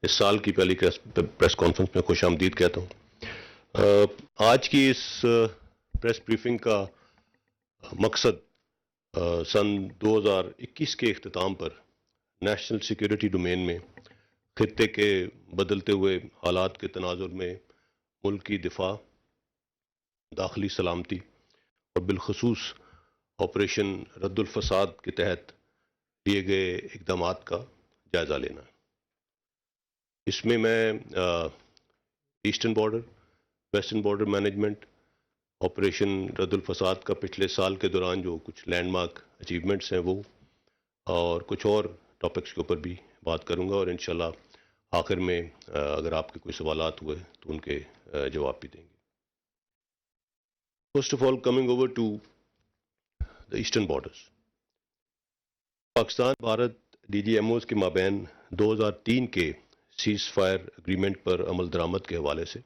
اس سال کی پہلی پریس کانفرنس میں خوش آمدید کہتا ہوں۔ آج کی اس پریس بریفنگ کا مقصد سن 2021 کے اختتام پر نیشنل سیکیورٹی ڈومین میں خطے کے بدلتے ہوئے حالات کے تناظر میں ملک کی دفاع، داخلی سلامتی اور بالخصوص آپریشن رد الفساد کے تحت لیے گئے اقدامات کا جائزہ لینا ہے۔ اس میں eastern border, western border management, operation رد الفساد کا پچھلے سال کے دوران جو کچھ لینڈ مارک اچیومنٹس ہیں وہ، اور کچھ اور ٹاپکس کے اوپر بھی بات کروں گا، اور انشاءاللہ آخر میں اگر آپ کے کوئی سوالات ہوئے تو ان کے جواب بھی دیں گے۔ First of all coming over to the eastern borders, Pakistan Bharat D G M Os کے مابین 2003 کے سیز فائر اگریمنٹ پر عمل درآمد کے حوالے سے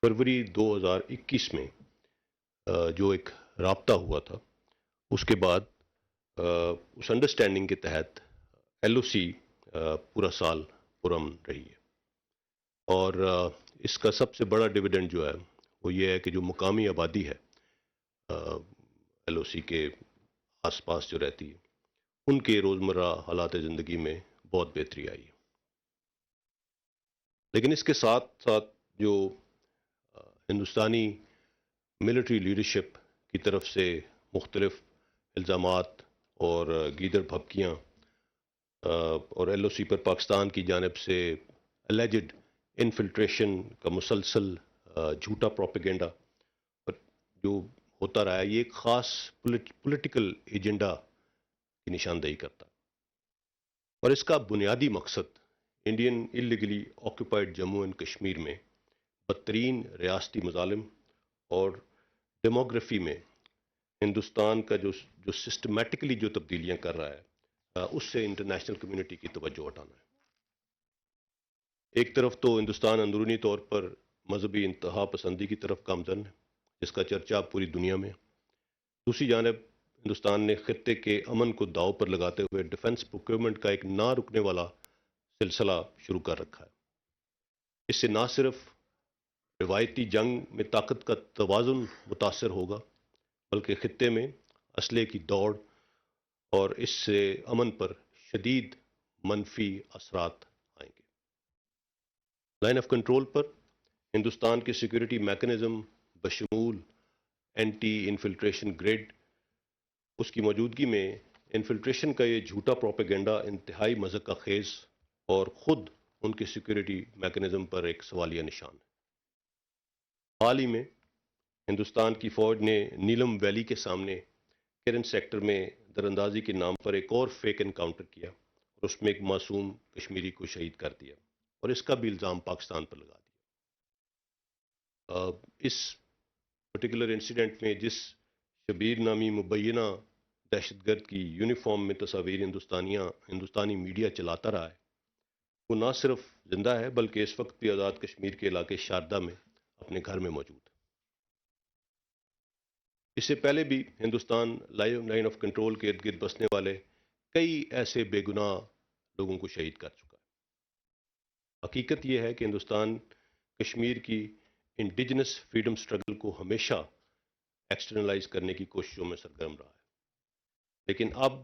فروری 2021 میں جو ایک رابطہ ہوا تھا، اس کے بعد اس انڈرسٹینڈنگ کے تحت ایل او سی پورا سال پرامن رہی ہے، اور اس کا سب سے بڑا ڈویڈنڈ جو ہے وہ یہ ہے کہ جو مقامی آبادی ہے ایل او سی کے آس پاس جو رہتی ہے، ان کے روزمرہ حالات زندگی میں بہت بہتری آئی ہے۔ لیکن اس کے ساتھ ساتھ جو ہندوستانی ملٹری لیڈرشپ کی طرف سے مختلف الزامات اور گیدڑ بھبکیاں اور ایل او سی پر پاکستان کی جانب سے الیجڈ انفلٹریشن کا مسلسل جھوٹا پروپیگنڈا جو ہوتا رہا ہے، یہ ایک خاص پولیٹیکل ایجنڈا کی نشاندہی کرتا ہے، اور اس کا بنیادی مقصد Indian illegally occupied Jammu and Kashmir میں بدترین ریاستی مظالم اور ڈیموگرافی میں ہندوستان کا جو سسٹمیٹکلی جو تبدیلیاں کر رہا ہے، اس سے انٹرنیشنل کمیونٹی کی توجہ ہٹانا ہے۔ ایک طرف تو ہندوستان اندرونی طور پر مذہبی انتہا پسندی کی طرف گامزن ہے، جس کا چرچا پوری دنیا میں ہے۔ دوسری جانب ہندوستان نے خطے کے امن کو داؤ پر لگاتے ہوئے ڈیفنس پروکیورمنٹ کا ایک نہ رکنے والا سلسلہ شروع کر رکھا ہے۔ اس سے نہ صرف روایتی جنگ میں طاقت کا توازن متاثر ہوگا، بلکہ خطے میں اسلحے کی دوڑ اور اس سے امن پر شدید منفی اثرات آئیں گے۔ لائن آف کنٹرول پر ہندوستان کے سیکورٹی میکانزم بشمول اینٹی انفلٹریشن گریڈ، اس کی موجودگی میں انفلٹریشن کا یہ جھوٹا پروپیگنڈا انتہائی مضحکہ خیز اور خود ان کے سیکورٹی میکانزم پر ایک سوالیہ نشان ہے۔ حال ہی میں ہندوستان کی فوج نے نیلم ویلی کے سامنے کرن سیکٹر میں دراندازی کے نام پر ایک اور فیک انکاؤنٹر کیا، اور اس میں ایک معصوم کشمیری کو شہید کر دیا، اور اس کا بھی الزام پاکستان پر لگا دیا۔ اس پرٹیکولر انسیڈنٹ میں جس شبیر نامی مبینہ دہشت گرد کی یونیفارم میں تصاویر ہندوستانی میڈیا چلاتا رہا ہے، وہ نہ صرف زندہ ہے بلکہ اس وقت بھی آزاد کشمیر کے علاقے شاردہ میں اپنے گھر میں موجود ہے۔ اس سے پہلے بھی ہندوستان لائن آف کنٹرول کے ارد گرد بسنے والے کئی ایسے بے گناہ لوگوں کو شہید کر چکا ہے۔ حقیقت یہ ہے کہ ہندوستان کشمیر کی انڈیجنس فریڈم سٹرگل کو ہمیشہ ایکسٹرنلائز کرنے کی کوششوں میں سرگرم رہا ہے، لیکن اب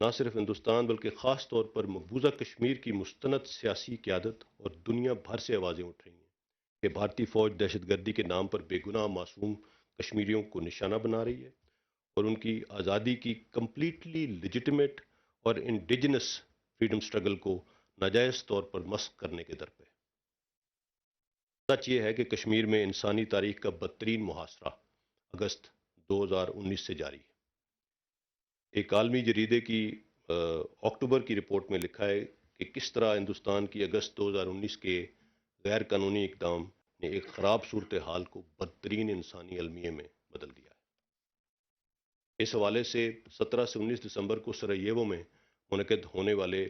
نہ صرف ہندوستان بلکہ خاص طور پر مقبوضہ کشمیر کی مستند سیاسی قیادت اور دنیا بھر سے آوازیں اٹھ رہی ہیں کہ بھارتی فوج دہشت گردی کے نام پر بے گناہ معصوم کشمیریوں کو نشانہ بنا رہی ہے، اور ان کی آزادی کی کمپلیٹلی لیجٹمیٹ اور انڈیجنس فریڈم سٹرگل کو ناجائز طور پر مسخ کرنے کے در پہ۔ سچ یہ ہے کہ کشمیر میں انسانی تاریخ کا بدترین محاصرہ اگست 2019 سے جاری ہے۔ ایک عالمی جریدے کی اکتوبر کی رپورٹ میں لکھا ہے کہ کس طرح ہندوستان کی اگست 2019 کے غیر قانونی اقدام نے ایک خراب صورتحال کو بدترین انسانی المیے میں بدل دیا ہے۔ اس حوالے سے 17 سے 19 دسمبر کو سرائیوو میں منعقد ہونے والے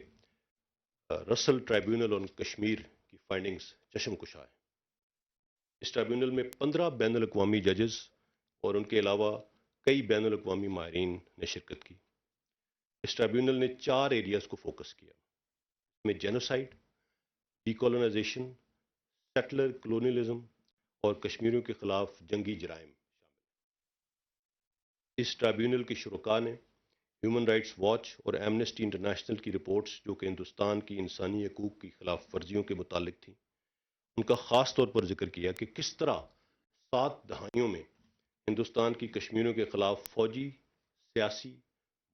رسل ٹرائیبیونل آن کشمیر کی فائنڈنگز چشم کشا ہے۔ اس ٹرائیبیونل میں 15 بین الاقوامی ججز اور ان کے علاوہ کئی بین الاقوامی ماہرین نے شرکت کی۔ اس ٹرائیبیونل نے 4 ایریاز کو فوکس کیا، اس میں جینوسائیڈ، ڈیکولونائزیشن، سیٹلر کلونیلزم اور کشمیریوں کے خلاف جنگی جرائم شامل ہیں۔ اس ٹرائیبیونل کے شرکاء نے ہیومن رائٹس واچ اور ایمنسٹی انٹرنیشنل کی رپورٹس، جو کہ ہندوستان کی انسانی حقوق کی خلاف ورزیوں کے متعلق تھیں، ان کا خاص طور پر ذکر کیا کہ کس طرح 7 دہائیوں میں ہندوستان کی کشمیریوں کے خلاف فوجی، سیاسی،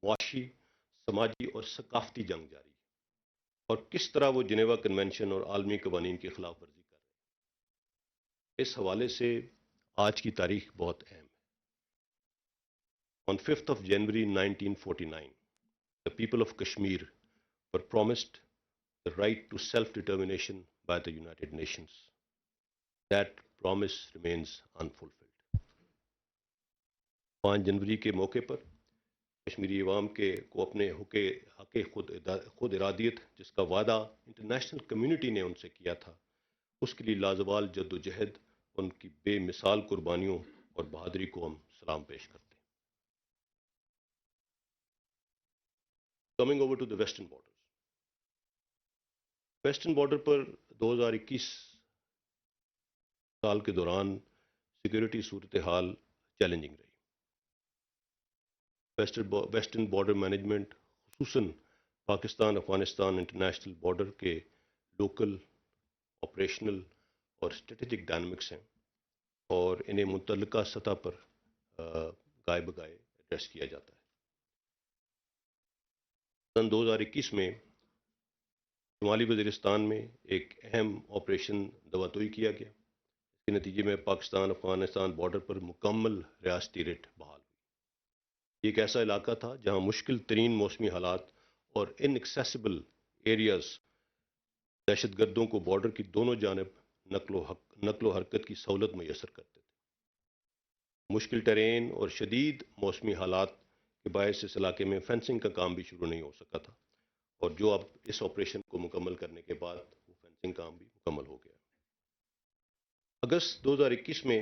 معاشی، سماجی اور ثقافتی جنگ جاری ہے، اور کس طرح وہ جنیوا کنونشن اور عالمی قوانین کی خلاف ورزی کر رہے ہیں۔ اس حوالے سے آج کی تاریخ بہت اہم ہے۔ On 5th of January 1949, the people of Kashmir were promised the right to self-determination by the United Nations. That promise remains unfulfilled. 5 جنوری کے موقع پر کشمیری عوام کو اپنے حق خود ارادیت، جس کا وعدہ انٹرنیشنل کمیونٹی نے ان سے کیا تھا، اس کے لیے لازوال جد و جہد، ان کی بے مثال قربانیوں اور بہادری کو ہم سلام پیش کرتے ہیں۔ Coming over to the western borders. Western border پر 2021 سال کے دوران سیکورٹی صورتحال چیلنجنگ رہی۔ ویسٹرن بارڈر مینجمنٹ، خصوصاً پاکستان افغانستان انٹرنیشنل بارڈر کے لوکل، آپریشنل اور اسٹریٹجک ڈائنمکس ہیں، اور انہیں متعلقہ سطح پر گائے بگائے ایڈریس کیا جاتا ہے۔ سن 2021 میں شمالی وزیرستان میں ایک اہم آپریشن دواتوئی کیا گیا، اس کے نتیجے میں پاکستان افغانستان بارڈر پر مکمل ریاستی ریٹ بحال ہوئی۔ یہ ایک ایسا علاقہ تھا جہاں مشکل ترین موسمی حالات اور ان ایکسیسیبل ایریاز دہشت گردوں کو بارڈر کی دونوں جانب نقل و حرکت کی سہولت میسر کرتے تھے۔ مشکل ٹرین اور شدید موسمی حالات کے باعث اس علاقے میں فینسنگ کا کام بھی شروع نہیں ہو سکا تھا، اور جو اب اس آپریشن کو مکمل کرنے کے بعد وہ فینسنگ کام بھی مکمل ہو گیا۔ اگست 2021 میں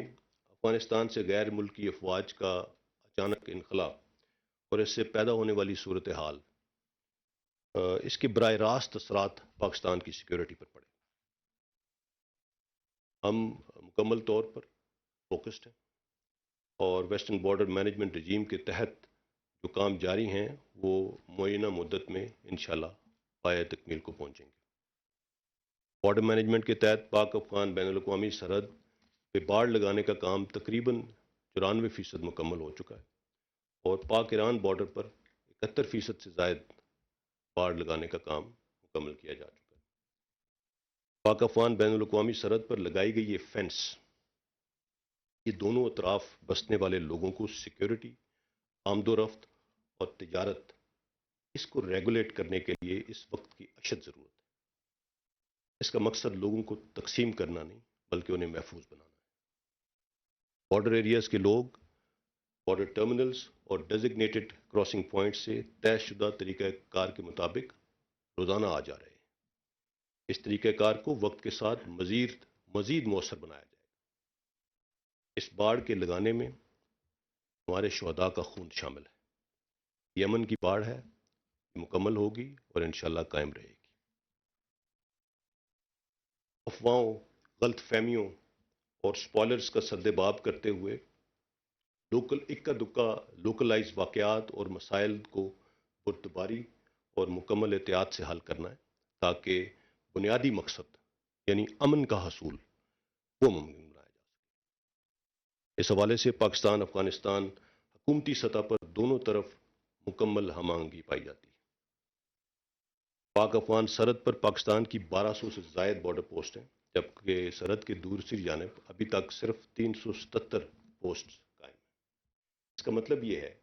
افغانستان سے غیر ملکی افواج کا اچانک انخلا اور اس سے پیدا ہونے والی صورتحال، اس کے براہ راست اثرات پاکستان کی سیکورٹی پر پڑے۔ ہم مکمل طور پر فوکسڈ ہیں، اور ویسٹرن بارڈر مینجمنٹ رجیم کے تحت جو کام جاری ہیں وہ معینہ مدت میں انشاءاللہ پایہ تکمیل کو پہنچیں گے۔ بارڈر مینجمنٹ کے تحت پاک افغان بین الاقوامی سرحد پہ باڑ لگانے کا کام تقریباً 94% مکمل ہو چکا ہے، اور پاک ایران بارڈر پر 71% سے زائد باڑ لگانے کا کام مکمل کیا جا چکا ہے۔ پاک افغان بین الاقوامی سرحد پر لگائی گئی یہ فینس، یہ دونوں اطراف بسنے والے لوگوں کو سیکورٹی، آمد و رفت اور تجارت، اس کو ریگولیٹ کرنے کے لیے اس وقت کی اشد ضرورت ہے۔ اس کا مقصد لوگوں کو تقسیم کرنا نہیں، بلکہ انہیں محفوظ بنانا ہے۔ بارڈر ایریاز کے لوگ بارڈر ٹرمینلز اور ڈیزگنیٹڈ کراسنگ پوائنٹ سے طے شدہ طریقہ کار کے مطابق روزانہ آ جا رہے ہیں۔ اس طریقہ کار کو وقت کے ساتھ مزید مؤثر بنایا جائے گا۔ اس باڑ کے لگانے میں ہمارے شہداء کا خون شامل ہے۔ یمن کی باڑ ہے، مکمل ہوگی اور انشاءاللہ قائم رہے گی۔ افواہوں، غلط فہمیوں اور سپوائلرز کا سدباب کرتے ہوئے اکا دکا لوکلائز واقعات اور مسائل کو بردباری اور مکمل احتیاط سے حل کرنا ہے، تاکہ بنیادی مقصد یعنی امن کا حصول وہ ممکن بنایا جا سکے۔ اس حوالے سے پاکستان افغانستان حکومتی سطح پر دونوں طرف مکمل ہم آہنگی پائی جاتی ہے۔ پاک افغان سرحد پر پاکستان کی 1200 سے زائد بارڈر پوسٹ ہیں، جبکہ سرحد کے دوسری جانب ابھی تک صرف 377 پوسٹ قائم ہیں۔ اس کا مطلب یہ ہے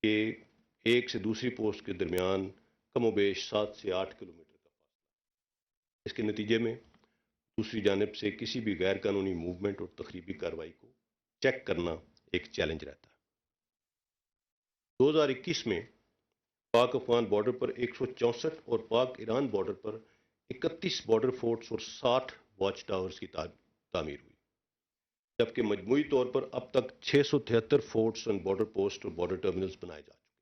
کہ ایک سے دوسری پوسٹ کے درمیان کم و بیش 7 سے 8 کلومیٹر کا فاصلہ۔ اس کے نتیجے میں دوسری جانب سے کسی بھی غیر قانونی موومنٹ اور تخریبی کارروائی کو چیک کرنا ایک چیلنج رہتا ہے۔ 2021 میں پاک افغان بارڈر پر 164 اور پاک ایران بارڈر پر 31 بارڈر فورٹس اور 60 واچ ٹاورز کی تعمیر ہوئی، جبکہ مجموعی طور پر اب تک 673 فورٹس اینڈ بارڈر پوسٹ اور بارڈر ٹرمینلز بنائے جا چکے ہیں۔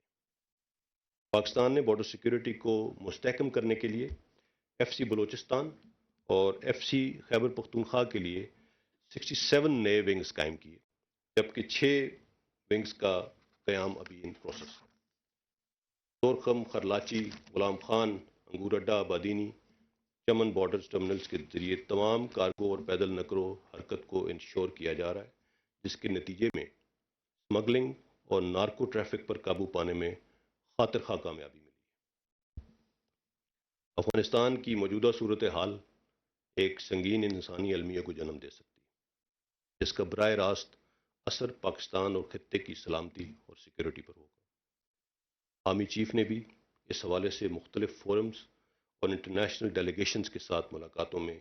پاکستان نے بارڈر سیکورٹی کو مستحکم کرنے کے لیے ایف سی بلوچستان اور ایف سی خیبر پختونخوا کے لیے 67 نئے ونگز قائم کیے، جبکہ 6 ونگز کا قیام ابھی ان پروسیس ہے۔ طورخم، خرلاچی، غلام خان، انگور اڈا، بادینی، چمن بارڈرز ٹرمنلز کے ذریعے تمام کارگو اور پیدل نقل و حرکت کو انشور کیا جا رہا ہے، جس کے نتیجے میں اسمگلنگ اور نارکو ٹریفک پر قابو پانے میں خاطر خواہ کامیابی ملی۔ افغانستان کی موجودہ صورتحال ایک سنگین انسانی المیہ کو جنم دے سکتی ہے، جس کا براہ راست اثر پاکستان اور خطے کی سلامتی اور سیکورٹی پر ہوگا۔ آرمی چیف نے بھی اس حوالے سے مختلف فورمز اور انٹرنیشنل ڈیلیگیشنز کے ساتھ ملاقاتوں میں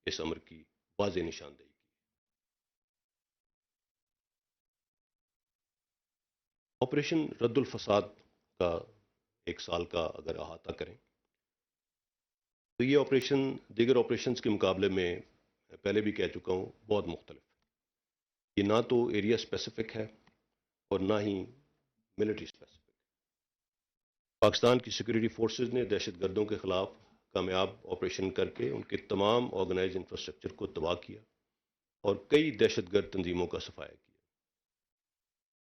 اس امر کی واضح نشاندہی کی۔ آپریشن رد الفساد کا ایک سال کا اگر احاطہ کریں تو یہ آپریشن دیگر آپریشنز کے مقابلے میں پہلے بھی کہہ چکا ہوں بہت مختلف ہے۔ یہ نہ تو ایریا اسپیسیفک ہے اور نہ ہی ملٹری اسپیسیفک۔ پاکستان کی سیکورٹی فورسز نے دہشت گردوں کے خلاف کامیاب آپریشن کر کے ان کے تمام آرگنائز انفراسٹرکچر کو تباہ کیا اور کئی دہشت گرد تنظیموں کا صفایا کیا۔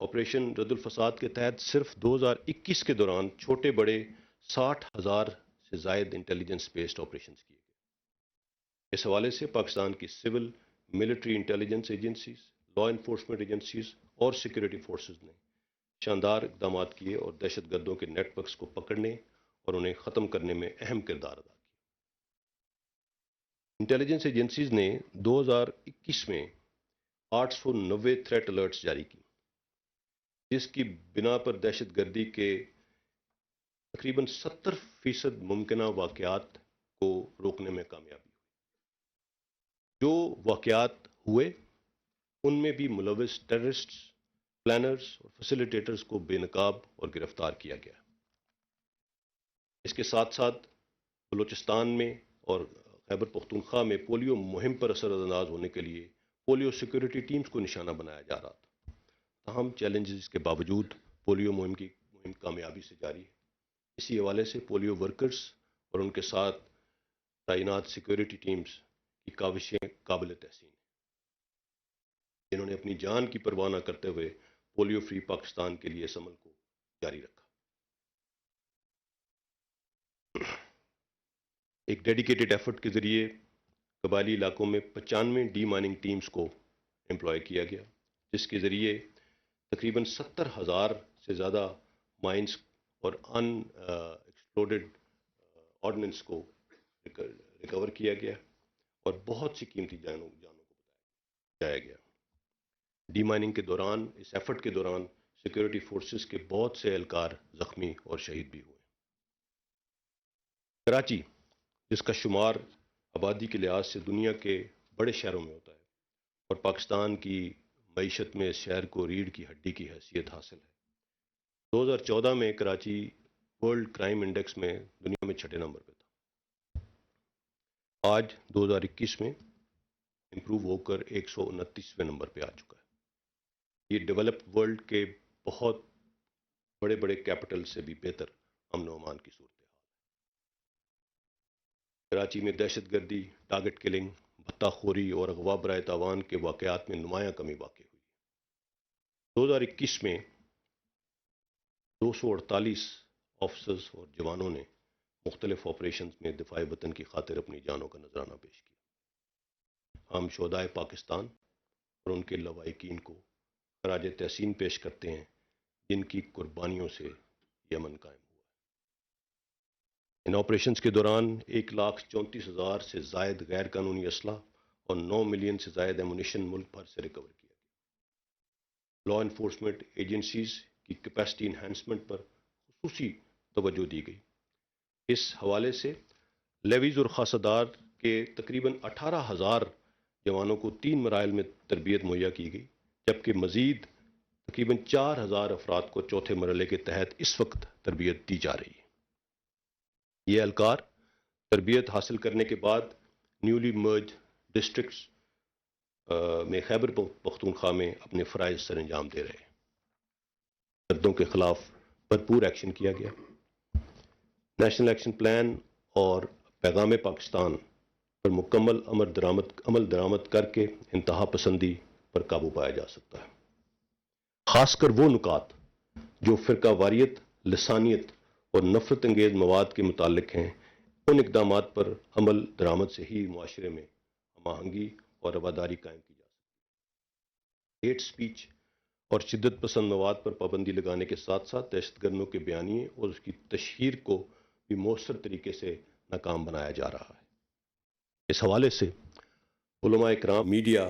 آپریشن رد الفساد کے تحت صرف 2021 کے دوران چھوٹے بڑے 60,000 سے زائد انٹیلیجنس بیسڈ آپریشنز کیے گئے۔ اس حوالے سے پاکستان کی civil, military intelligence agencies, law enforcement agencies اور سیکورٹی فورسز نے شاندار اقدامات کیے اور دہشت گردوں کے نیٹ ورکس کو پکڑنے اور انہیں ختم کرنے میں اہم کردار ادا کیا۔ انٹیلیجنس ایجنسیز نے 2021 میں 890 تھریٹ الرٹس جاری کی، جس کی بنا پر دہشت گردی کے تقریباً 70% ممکنہ واقعات کو روکنے میں کامیابی ہوئی۔ جو واقعات ہوئے ان میں بھی ملوث ٹیررسٹس، پلانرز اور فیسیلیٹیٹرز کو بے نقاب اور گرفتار کیا گیا۔ اس کے ساتھ ساتھ بلوچستان میں اور خیبر پختونخوا میں پولیو مہم پر اثر انداز ہونے کے لیے پولیو سیکورٹی ٹیمز کو نشانہ بنایا جا رہا تھا۔ تاہم چیلنجز کے باوجود پولیو مہم کامیابی سے جاری ہے۔ اسی حوالے سے پولیو ورکرز اور ان کے ساتھ تعینات سیکورٹی ٹیمز کی کاوشیں قابل تحسین ہیں، جنہوں نے اپنی جان کی پرواہ نہ کرتے ہوئے پولیو فری پاکستان کے لیے اس عمل کو جاری رکھا۔ ایک ڈیڈیکیٹڈ ایفرٹ کے ذریعے قبائلی علاقوں میں 95 ڈی مائننگ ٹیمز کو امپلائی کیا گیا، جس کے ذریعے تقریباً 70,000 سے زیادہ مائنز اور ان ایکسپلوڈڈ آرڈننس کو ریکور کیا گیا اور بہت سی قیمتی جانوں کو بچایا گیا۔ ڈی مائننگ کے دوران، اس ایفرٹ کے دوران سیکورٹی فورسز کے بہت سے اہلکار زخمی اور شہید بھی ہوئے۔ کراچی، جس کا شمار آبادی کے لحاظ سے دنیا کے بڑے شہروں میں ہوتا ہے اور پاکستان کی معیشت میں اس شہر کو ریڑھ کی ہڈی کی حیثیت حاصل ہے، 2014 میں کراچی ورلڈ کرائم انڈیکس میں دنیا میں 6 نمبر پہ تھا۔ آج 2021 میں امپروو ہو کر 129ویں نمبر پہ آ چکا ہے۔ یہ ڈیولپڈ ورلڈ کے بہت بڑے بڑے کیپٹل سے بھی بہتر امن و امان کی صورتحال ہے۔ کراچی میں دہشت گردی، ٹارگٹ کلنگ، بھتہ خوری اور اغوا برائے تاوان کے واقعات میں نمایاں کمی واقع ہوئی۔ 2021 میں 248 آفیسرز اور جوانوں نے مختلف آپریشنز میں دفاع وطن کی خاطر اپنی جانوں کا نذرانہ پیش کیا۔ ہم شہدائے پاکستان اور ان کے لواحقین کو خراج تحسین پیش کرتے ہیں، جن کی قربانیوں سے یہ امن قائم ہوا۔ ان آپریشنز کے دوران 1,34,000 سے زائد غیر قانونی اسلحہ اور 9 ملین سے زائد ایمونیشن ملک بھر سے ریکور کیا گیا۔ لا انفورسمنٹ ایجنسیز کی کیپیسٹی انہینسمنٹ پر خصوصی توجہ دی گئی۔ اس حوالے سے لیویز اور خاصہ دار کے تقریباً 18,000 جوانوں کو 3 مراحل میں تربیت مہیا کی گئی، جبکہ مزید تقریباً 4,000 افراد کو چوتھے مرحلے کے تحت اس وقت تربیت دی جا رہی ہے۔ یہ اہلکار تربیت حاصل کرنے کے بعد نیولی مرج ڈسٹرکٹس میں خیبر پختونخوا میں اپنے فرائض سر انجام دے رہے ہیں۔ گردوں کے خلاف بھرپور ایکشن کیا گیا۔ نیشنل ایکشن پلان اور پیغام پاکستان پر مکمل عمل درآمد کر کے انتہا پسندی پر قابو پایا جا سکتا ہے۔ خاص کر وہ نکات جو فرقہ واریت، لسانیت اور نفرت انگیز مواد کے متعلق ہیں، ان اقدامات پر عمل درآمد سے ہی معاشرے میں ہم آہنگی اور رواداری قائم کی جا سکتی ہے۔ ہیٹ سپیچ اور شدت پسند مواد پر پابندی لگانے کے ساتھ ساتھ دہشت گردوں کے بیانیے اور اس کی تشہیر کو بھی مؤثر طریقے سے ناکام بنایا جا رہا ہے۔ اس حوالے سے علماء اکرام، میڈیا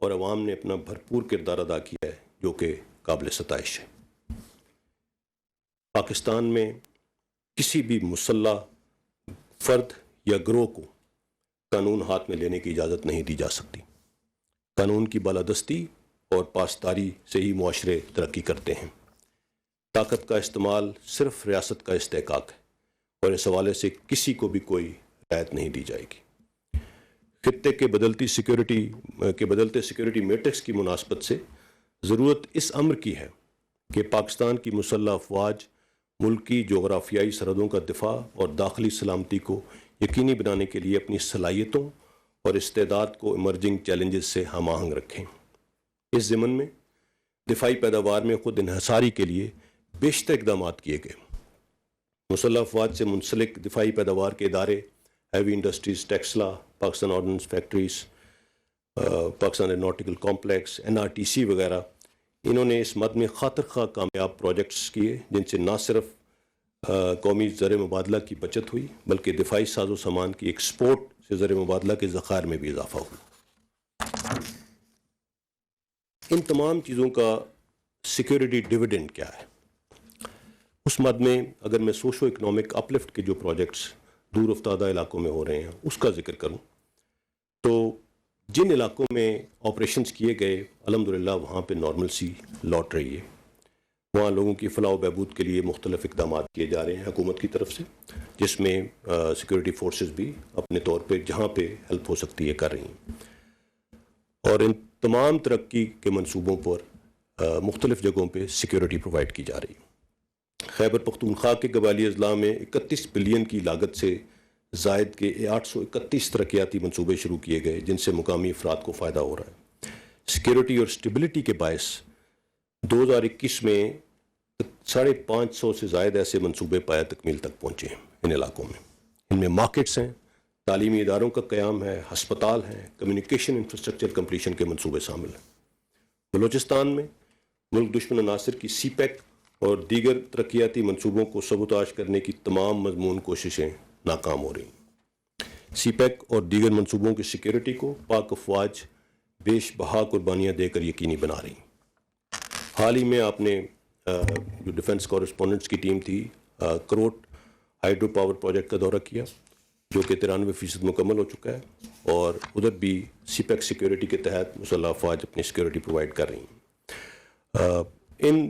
اور عوام نے اپنا بھرپور کردار ادا کیا ہے، جو کہ قابل ستائش ہے۔ پاکستان میں کسی بھی مسلح فرد یا گروہ کو قانون ہاتھ میں لینے کی اجازت نہیں دی جا سکتی۔ قانون کی بالادستی اور پاسداری سے ہی معاشرے ترقی کرتے ہیں۔ طاقت کا استعمال صرف ریاست کا استحقاق ہے اور اس حوالے سے کسی کو بھی کوئی رعایت نہیں دی جائے گی۔ خطے کے بدلتے سیکیورٹی میٹرکس کی مناسبت سے ضرورت اس امر کی ہے کہ پاکستان کی مسلح افواج ملک کی جغرافیائی سرحدوں کا دفاع اور داخلی سلامتی کو یقینی بنانے کے لیے اپنی صلاحیتوں اور استعداد کو ایمرجنگ چیلنجز سے ہم آہنگ رکھیں۔ اس ضمن میں دفاعی پیداوار میں خود انحصاری کے لیے بیشتر اقدامات کیے گئے۔ مسلح افواج سے منسلک دفاعی پیداوار کے ادارے، heavy industries, Taxila, Pakistan ordnance factories, Pakistan aeronautical complex, NRTC وغیرہ، انہوں نے اس مد میں خاطر خواہ کامیاب پروجیکٹس کیے جن سے نہ صرف قومی زر مبادلہ کی بچت ہوئی بلکہ دفاعی ساز و سامان کی ایکسپورٹ سے زر مبادلہ کے ذخائر میں بھی اضافہ ہوا۔ ان تمام چیزوں کا سیکیورٹی ڈیویڈنڈ کیا ہے؟ اس مد میں اگر میں سوشو اکنامک اپلفٹ کے جو پروجیکٹس دور افتادہ علاقوں میں ہو رہے ہیں اس کا ذکر کروں تو جن علاقوں میں آپریشنز کیے گئے الحمدللہ وہاں پہ نارمل سی لوٹ رہی ہے۔ وہاں لوگوں کی فلاح و بہبود کے لیے مختلف اقدامات کیے جا رہے ہیں حکومت کی طرف سے، جس میں سیکورٹی فورسز بھی اپنے طور پہ جہاں پہ ہیلپ ہو سکتی ہے کر رہی ہیں، اور ان تمام ترقی کے منصوبوں پر مختلف جگہوں پہ سیکورٹی پرووائڈ کی جا رہی ہے۔ خیبر پختونخوا کے قبائلی اضلاع میں 31 بلین کی لاگت سے زائد کے 831 ترقیاتی منصوبے شروع کیے گئے جن سے مقامی افراد کو فائدہ ہو رہا ہے۔ سیکورٹی اور اسٹیبلٹی کے باعث 2021 میں 550 سے زائد ایسے منصوبے پایہ تکمیل تک پہنچے ہیں ان علاقوں میں۔ ان میں مارکیٹس ہیں، تعلیمی اداروں کا قیام ہے، ہسپتال ہیں، کمیونیکیشن انفراسٹرکچر کمپلیشن کے منصوبے شامل ہیں۔ بلوچستان میں ملک دشمن عناصر کی سی پیک اور دیگر ترقیاتی منصوبوں کو سبوتاژ کرنے کی تمام مضمون کوششیں ناکام ہو رہی ہیں۔ سی پیک اور دیگر منصوبوں کی سیکورٹی کو پاک افواج بیش بہا قربانیاں دے کر یقینی بنا رہی ہیں۔ حال ہی میں آپ نے جو ڈیفنس کورسپونڈنٹس کی ٹیم تھی کروٹ ہائیڈرو پاور پروجیکٹ کا دورہ کیا جو کہ 93% مکمل ہو چکا ہے، اور ادھر بھی سی پیک سیکورٹی کے تحت مسلح افواج اپنی سیکورٹی پرووائڈ کر رہی ہیں۔ ان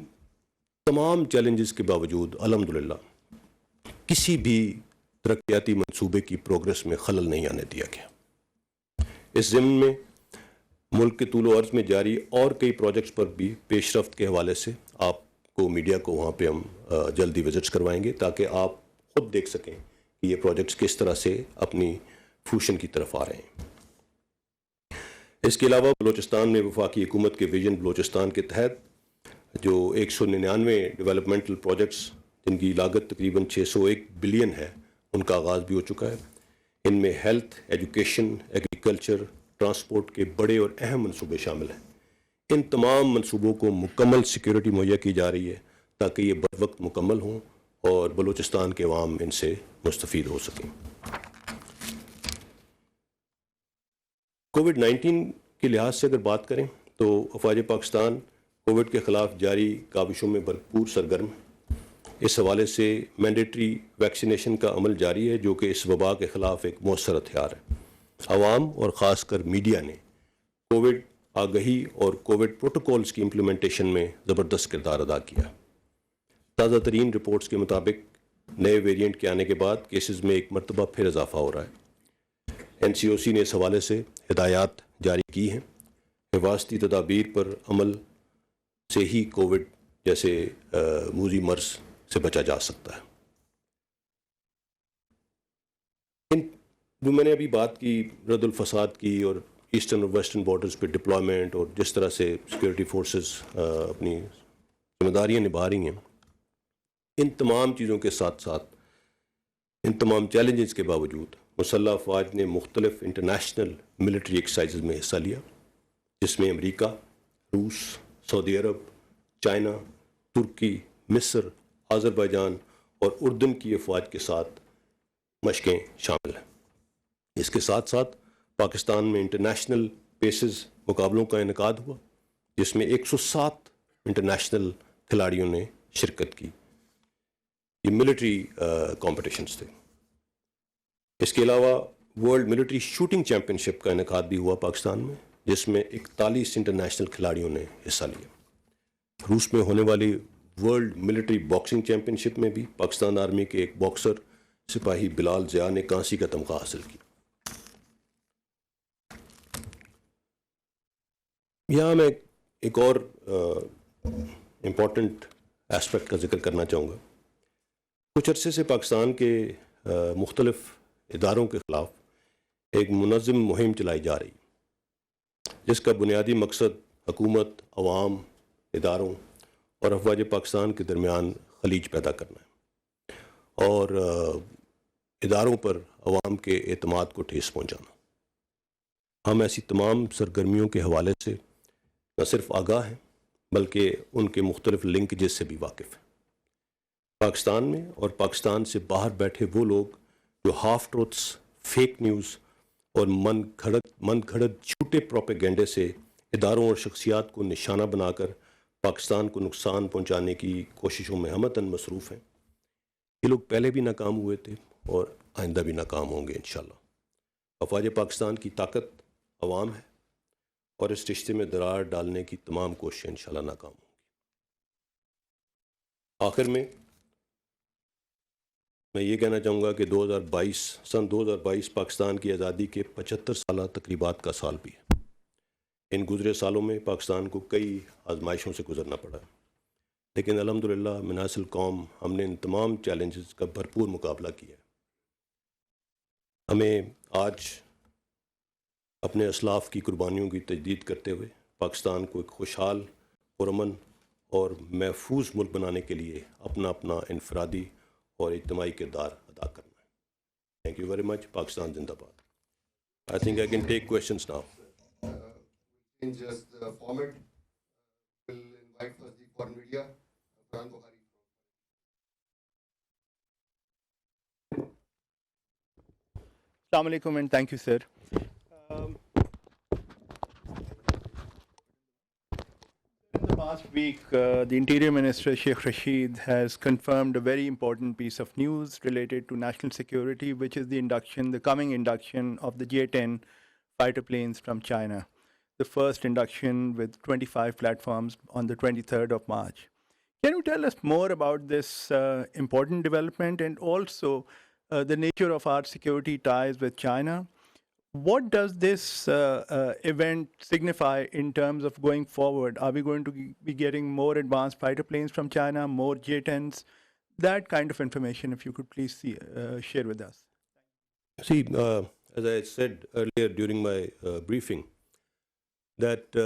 تمام چیلنجز کے باوجود الحمدللہ کسی بھی ترقیاتی منصوبے کی پروگرس میں خلل نہیں آنے دیا گیا۔ اس ضمن میں ملک کے طول و عرض میں جاری اور کئی پروجیکٹس پر بھی پیش رفت کے حوالے سے آپ کو میڈیا کو وہاں پہ ہم جلدی وزٹس کروائیں گے تاکہ آپ خود دیکھ سکیں کہ یہ پروجیکٹس کس طرح سے اپنی فوشن کی طرف آ رہے ہیں۔ اس کے علاوہ بلوچستان میں وفاقی حکومت کے ویژن بلوچستان کے تحت جو 199 ڈیولپمنٹل پروجیکٹس جن کی لاگت تقریباً 601 بلین ہے ان کا آغاز بھی ہو چکا ہے۔ ان میں ہیلتھ، ایجوکیشن، ایگریکلچر، ٹرانسپورٹ کے بڑے اور اہم منصوبے شامل ہیں۔ ان تمام منصوبوں کو مکمل سیکورٹی مہیا کی جا رہی ہے تاکہ یہ بروقت مکمل ہوں اور بلوچستان کے عوام ان سے مستفید ہو سکیں۔ کووڈ-19 کے لحاظ سے اگر بات کریں تو افواج پاکستان کووڈ کے خلاف جاری کاوشوں میں بھرپور سرگرم۔ اس حوالے سے مینڈیٹری ویکسینیشن کا عمل جاری ہے جو کہ اس وبا کے خلاف ایک مؤثر ہتھیار ہے۔ عوام اور خاص کر میڈیا نے کووڈ آگہی اور کووڈ پروٹوکولز کی امپلیمنٹیشن میں زبردست کردار ادا کیا۔ تازہ ترین رپورٹس کے مطابق نئے ویریئنٹ کے آنے کے بعد کیسز میں ایک مرتبہ پھر اضافہ ہو رہا ہے۔ NCOC نے اس حوالے سے ہدایات جاری کی ہیں۔ حفاظتی تدابیر پر عمل سے ہی کووڈ جیسے موذی مرض سے بچا جا سکتا ہے۔ ان وہ میں نے ابھی بات کی رد الفساد کی اور ایسٹرن اور ویسٹرن بارڈرز پہ ڈپلائمنٹ اور جس طرح سے سیکورٹی فورسز اپنی ذمہ داریاں نبھا رہی ہیں. ان تمام چیزوں کے ساتھ ساتھ ان تمام چیلنجز کے باوجود مسلح افواج نے مختلف انٹرنیشنل ملٹری ایکسرسائزز میں حصہ لیا، جس میں امریکہ، روس، سعودی عرب، چائنا، ترکی، مصر، آذربائیجان اور اردن کی افواج کے ساتھ مشقیں شامل ہیں. اس کے ساتھ ساتھ پاکستان میں انٹرنیشنل پیسز مقابلوں کا انعقاد ہوا، جس میں 107 انٹرنیشنل کھلاڑیوں نے شرکت کی. یہ ملٹری کمپٹیشنز تھے. اس کے علاوہ ورلڈ ملٹری شوٹنگ چیمپئن شپ کا انعقاد بھی ہوا پاکستان میں، جس میں 41 انٹرنیشنل کھلاڑیوں نے حصہ لیا. روس میں ہونے والی ورلڈ ملٹری باکسنگ چیمپئن شپ میں بھی پاکستان آرمی کے ایک باکسر سپاہی بلال ضیاء نے کانسی کا تمغہ حاصل کیا. یہاں میں ایک اور امپورٹنٹ ایسپیکٹ کا ذکر کرنا چاہوں گا. کچھ عرصے سے پاکستان کے مختلف اداروں کے خلاف ایک منظم مہم چلائی جا رہی، جس کا بنیادی مقصد حکومت، عوام، اداروں اور افواج پاکستان کے درمیان خلیج پیدا کرنا ہے اور اداروں پر عوام کے اعتماد کو ٹھیس پہنچانا. ہم ایسی تمام سرگرمیوں کے حوالے سے نہ صرف آگاہ ہیں بلکہ ان کے مختلف لنکیجز سے بھی واقف ہیں. پاکستان میں اور پاکستان سے باہر بیٹھے وہ لوگ جو ہاف ٹروتھس، فیک نیوز اور من گھڑت جھوٹے پروپیگنڈے سے اداروں اور شخصیات کو نشانہ بنا کر پاکستان کو نقصان پہنچانے کی کوششوں میں ہمتاً مصروف ہیں. یہ لوگ پہلے بھی ناکام ہوئے تھے اور آئندہ بھی ناکام ہوں گے انشاءاللہ. افواج پاکستان کی طاقت عوام ہے اور اس رشتے میں درار ڈالنے کی تمام کوششیں انشاءاللہ ناکام ہوں گی. آخر میں یہ کہنا چاہوں گا کہ سن 2022 پاکستان کی آزادی کے 75 سالہ تقریبات کا سال بھی ہے. ان گزرے سالوں میں پاکستان کو کئی آزمائشوں سے گزرنا پڑا، لیکن الحمدللہ مناص القوم ہم نے ان تمام چیلنجز کا بھرپور مقابلہ کیا ہے. ہمیں آج اپنے اسلاف کی قربانیوں کی تجدید کرتے ہوئے پاکستان کو ایک خوشحال، پرامن اور محفوظ ملک بنانے کے لیے اپنا انفرادی اور اجتماعی کردار ادا کرنا ہے. تھینک یو ویری مچ. پاکستان زندہ باد. I think I can take questions now. In just the format, will invite first the foreign media, Farhan Bukhari. Assalamu alaikum and thank you, sir. In the past week, the Interior Minister Sheikh Rashid has confirmed a very important piece of news related to national security, which is the coming induction of the J-10 fighter planes from China. The first induction with 25 platforms on the 23rd of March. Can you tell us more about this important development and also the nature of our security ties with China? What does this event signify in terms of going forward? Are we going to be getting more advanced fighter planes from China, more J-10s? That kind of information, if you could please share with us. See, as I said earlier during my briefing, that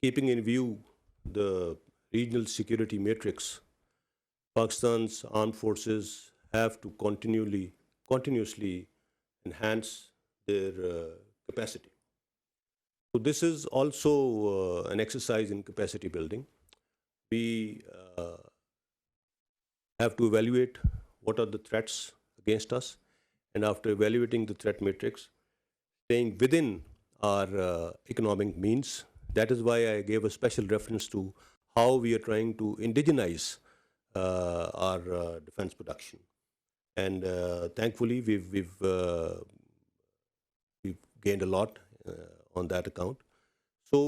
keeping in view the regional security matrix, Pakistan's armed forces have to continuously enhance their capacity. So this is also an exercise in capacity building. We have to evaluate what are the threats against us, and after evaluating the threat matrix, staying within our economic means. That is why I gave a special reference to how we are trying to indigenize our defense production. And thankfully, we've gained a lot on that account. So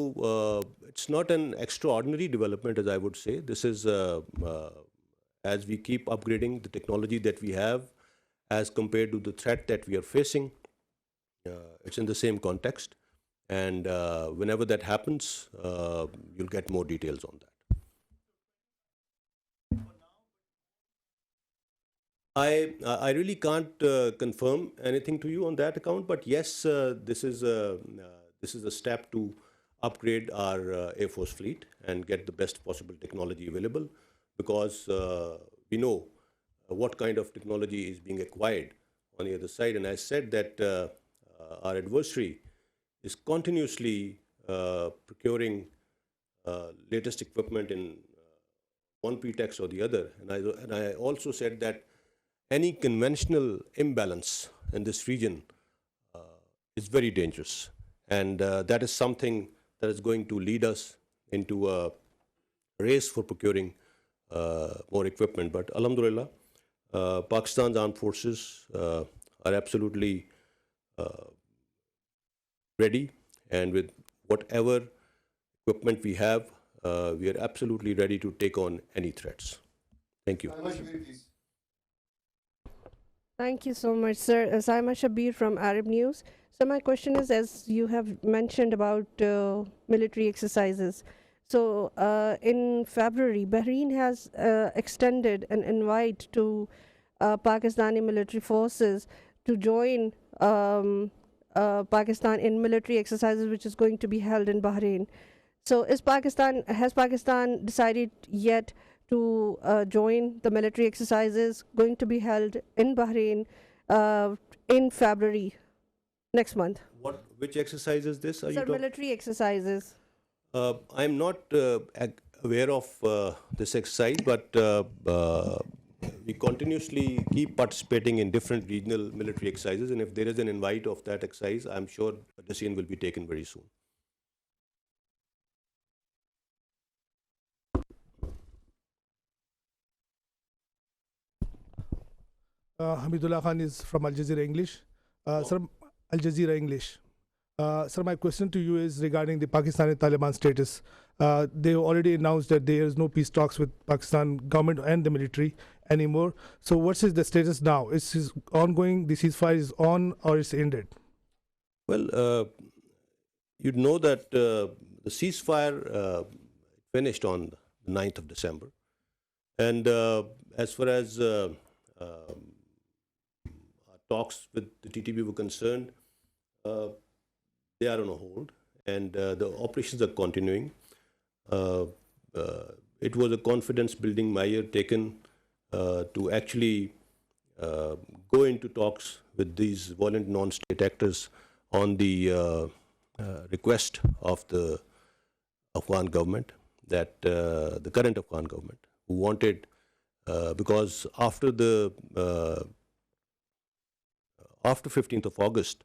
it's not an extraordinary development, as I would say. This is, as we keep upgrading the technology that we have as compared to the threat that we are facing, it's in the same context. And whenever that happens, you'll get more details on that. I really can't confirm anything to you on that account, but yes, this is a step to upgrade our Air Force fleet and get the best possible technology available, because we know what kind of technology is being acquired on the other side. And I said that our adversary is continuously procuring latest equipment in one pretext or the other. And I also said that any conventional imbalance in this region is very dangerous. And that is something that is going to lead us into a race for procuring more equipment. But Alhamdulillah, Pakistan's armed forces are absolutely ready, and with whatever equipment we have, we are absolutely ready to take on any threats. Thank you. Saima Shabir, please. Thank you so much, sir. Saima Shabir from Arab News. So my question is, as you have mentioned about military exercises, so in February, Bahrain has extended an invite to Pakistani military forces to join Pakistan in military exercises, which is going to be held in Bahrain. So has Pakistan decided yet to join the military exercises going to be held in Bahrain in February next month? Which exercise is this? Sir, military exercises. I'm not aware of this exercise, but we continuously keep participating in different regional military exercises, and if there is an invite of that exercise, I'm sure a decision will be taken very soon. Hamidullah Khan is from Al Jazeera English. Sir, Al Jazeera English. Sir, my question to you is regarding the Pakistani Taliban status. They already announced that there is no peace talks with Pakistan government and the military anymore. So what is the status now? Is it ongoing? The ceasefire is on or it's ended? Well, you'd know that the ceasefire finished on the 9th of December. And as far as our talks with the TTP were concerned, they are on a hold, and the operations are continuing. It was a confidence-building measure taken to actually go into talks with these violent non-state actors on the request of the Afghan government, that the current Afghan government, who wanted, because after 15th of August,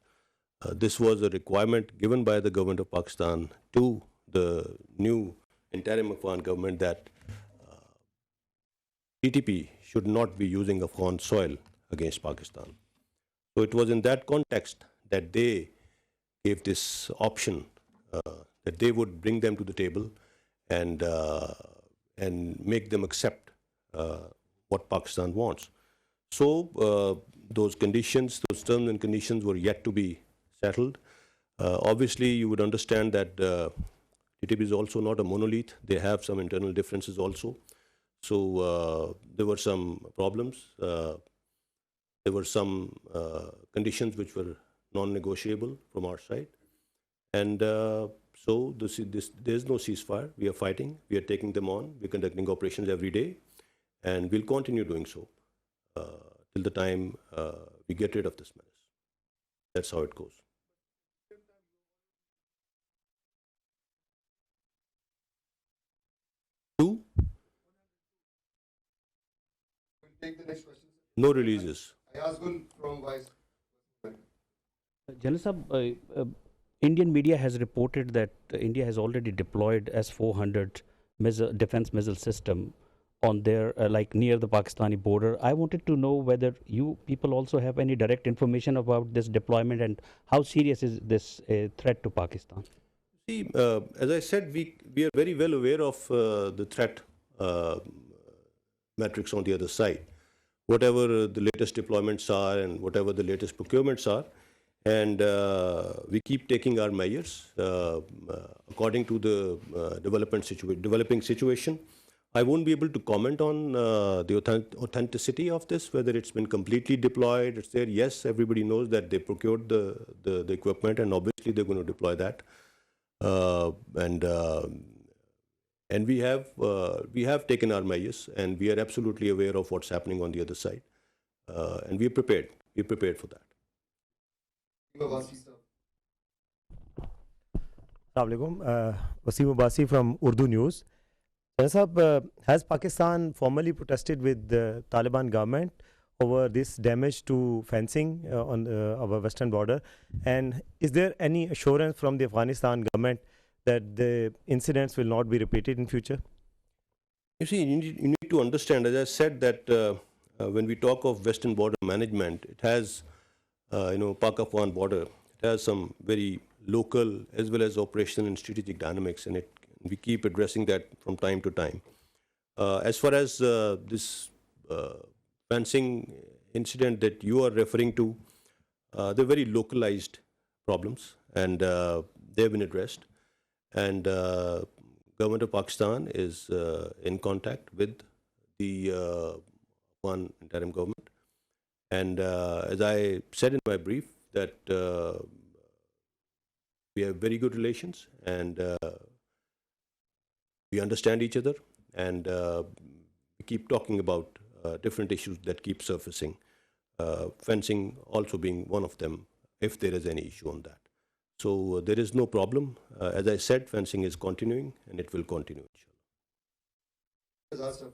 this was a requirement given by the government of Pakistan to the new interim Afghan government that TTP should not be using Afghan soil against Pakistan. So it was in that context that they gave this option that they would bring them to the table and make them accept what Pakistan wants. So those conditions, those terms and conditions were yet to be settled. Obviously, you would understand that TTP is also not a monolith. They have some internal differences also. So there were some problems. There were some conditions which were non-negotiable from our side. And so there is no ceasefire. We are fighting. We are taking them on. We're conducting operations every day. And we'll continue doing so till the time we get rid of this menace. That's how it goes. Two? We'll take the next question. No releases. Ayazgul from Vice. General Sahab, Indian media has reported that India has already deployed S-400 defense missile system on their, like near the Pakistani border. I wanted to know whether you people also have any direct information about this deployment and how serious is this threat to Pakistan? See, as I said, we are very well aware of the threat metrics on the other side. Whatever the latest deployments are and whatever the latest procurements are, and we keep taking our measures according to the developing situation. I won't be able to comment on the authenticity of this, whether it's been completely deployed. It's there. Yes, everybody knows that they procured the equipment, and obviously they're going to deploy that. And we have taken our measures, and we are absolutely aware of what's happening on the other side, and we're prepared. We're prepared for that. Assalamu alaikum. Wasim Abbasi from Urdu News. Sahab, has Pakistan formally protested with the Taliban government over this damage to fencing on our western border? And is there any assurance from the Afghanistan government that the incidents will not be repeated in future? You see, you need to understand, as I said, that when we talk of western border management, it has, Pak-Afghan border, it has some very local as well as operational and strategic dynamics in it. We keep addressing that from time to time. As far as this fencing incident that you are referring to, they're very localized problems, and they have been addressed. And government of Pakistan is in contact with the Afghan interim government. And as I said in my brief, that we have very good relations, and we understand each other, and we keep talking about different issues that keep surfacing, fencing also being one of them, if there is any issue on that. So there is no problem. As I said, fencing is continuing, and it will continue, inshallah.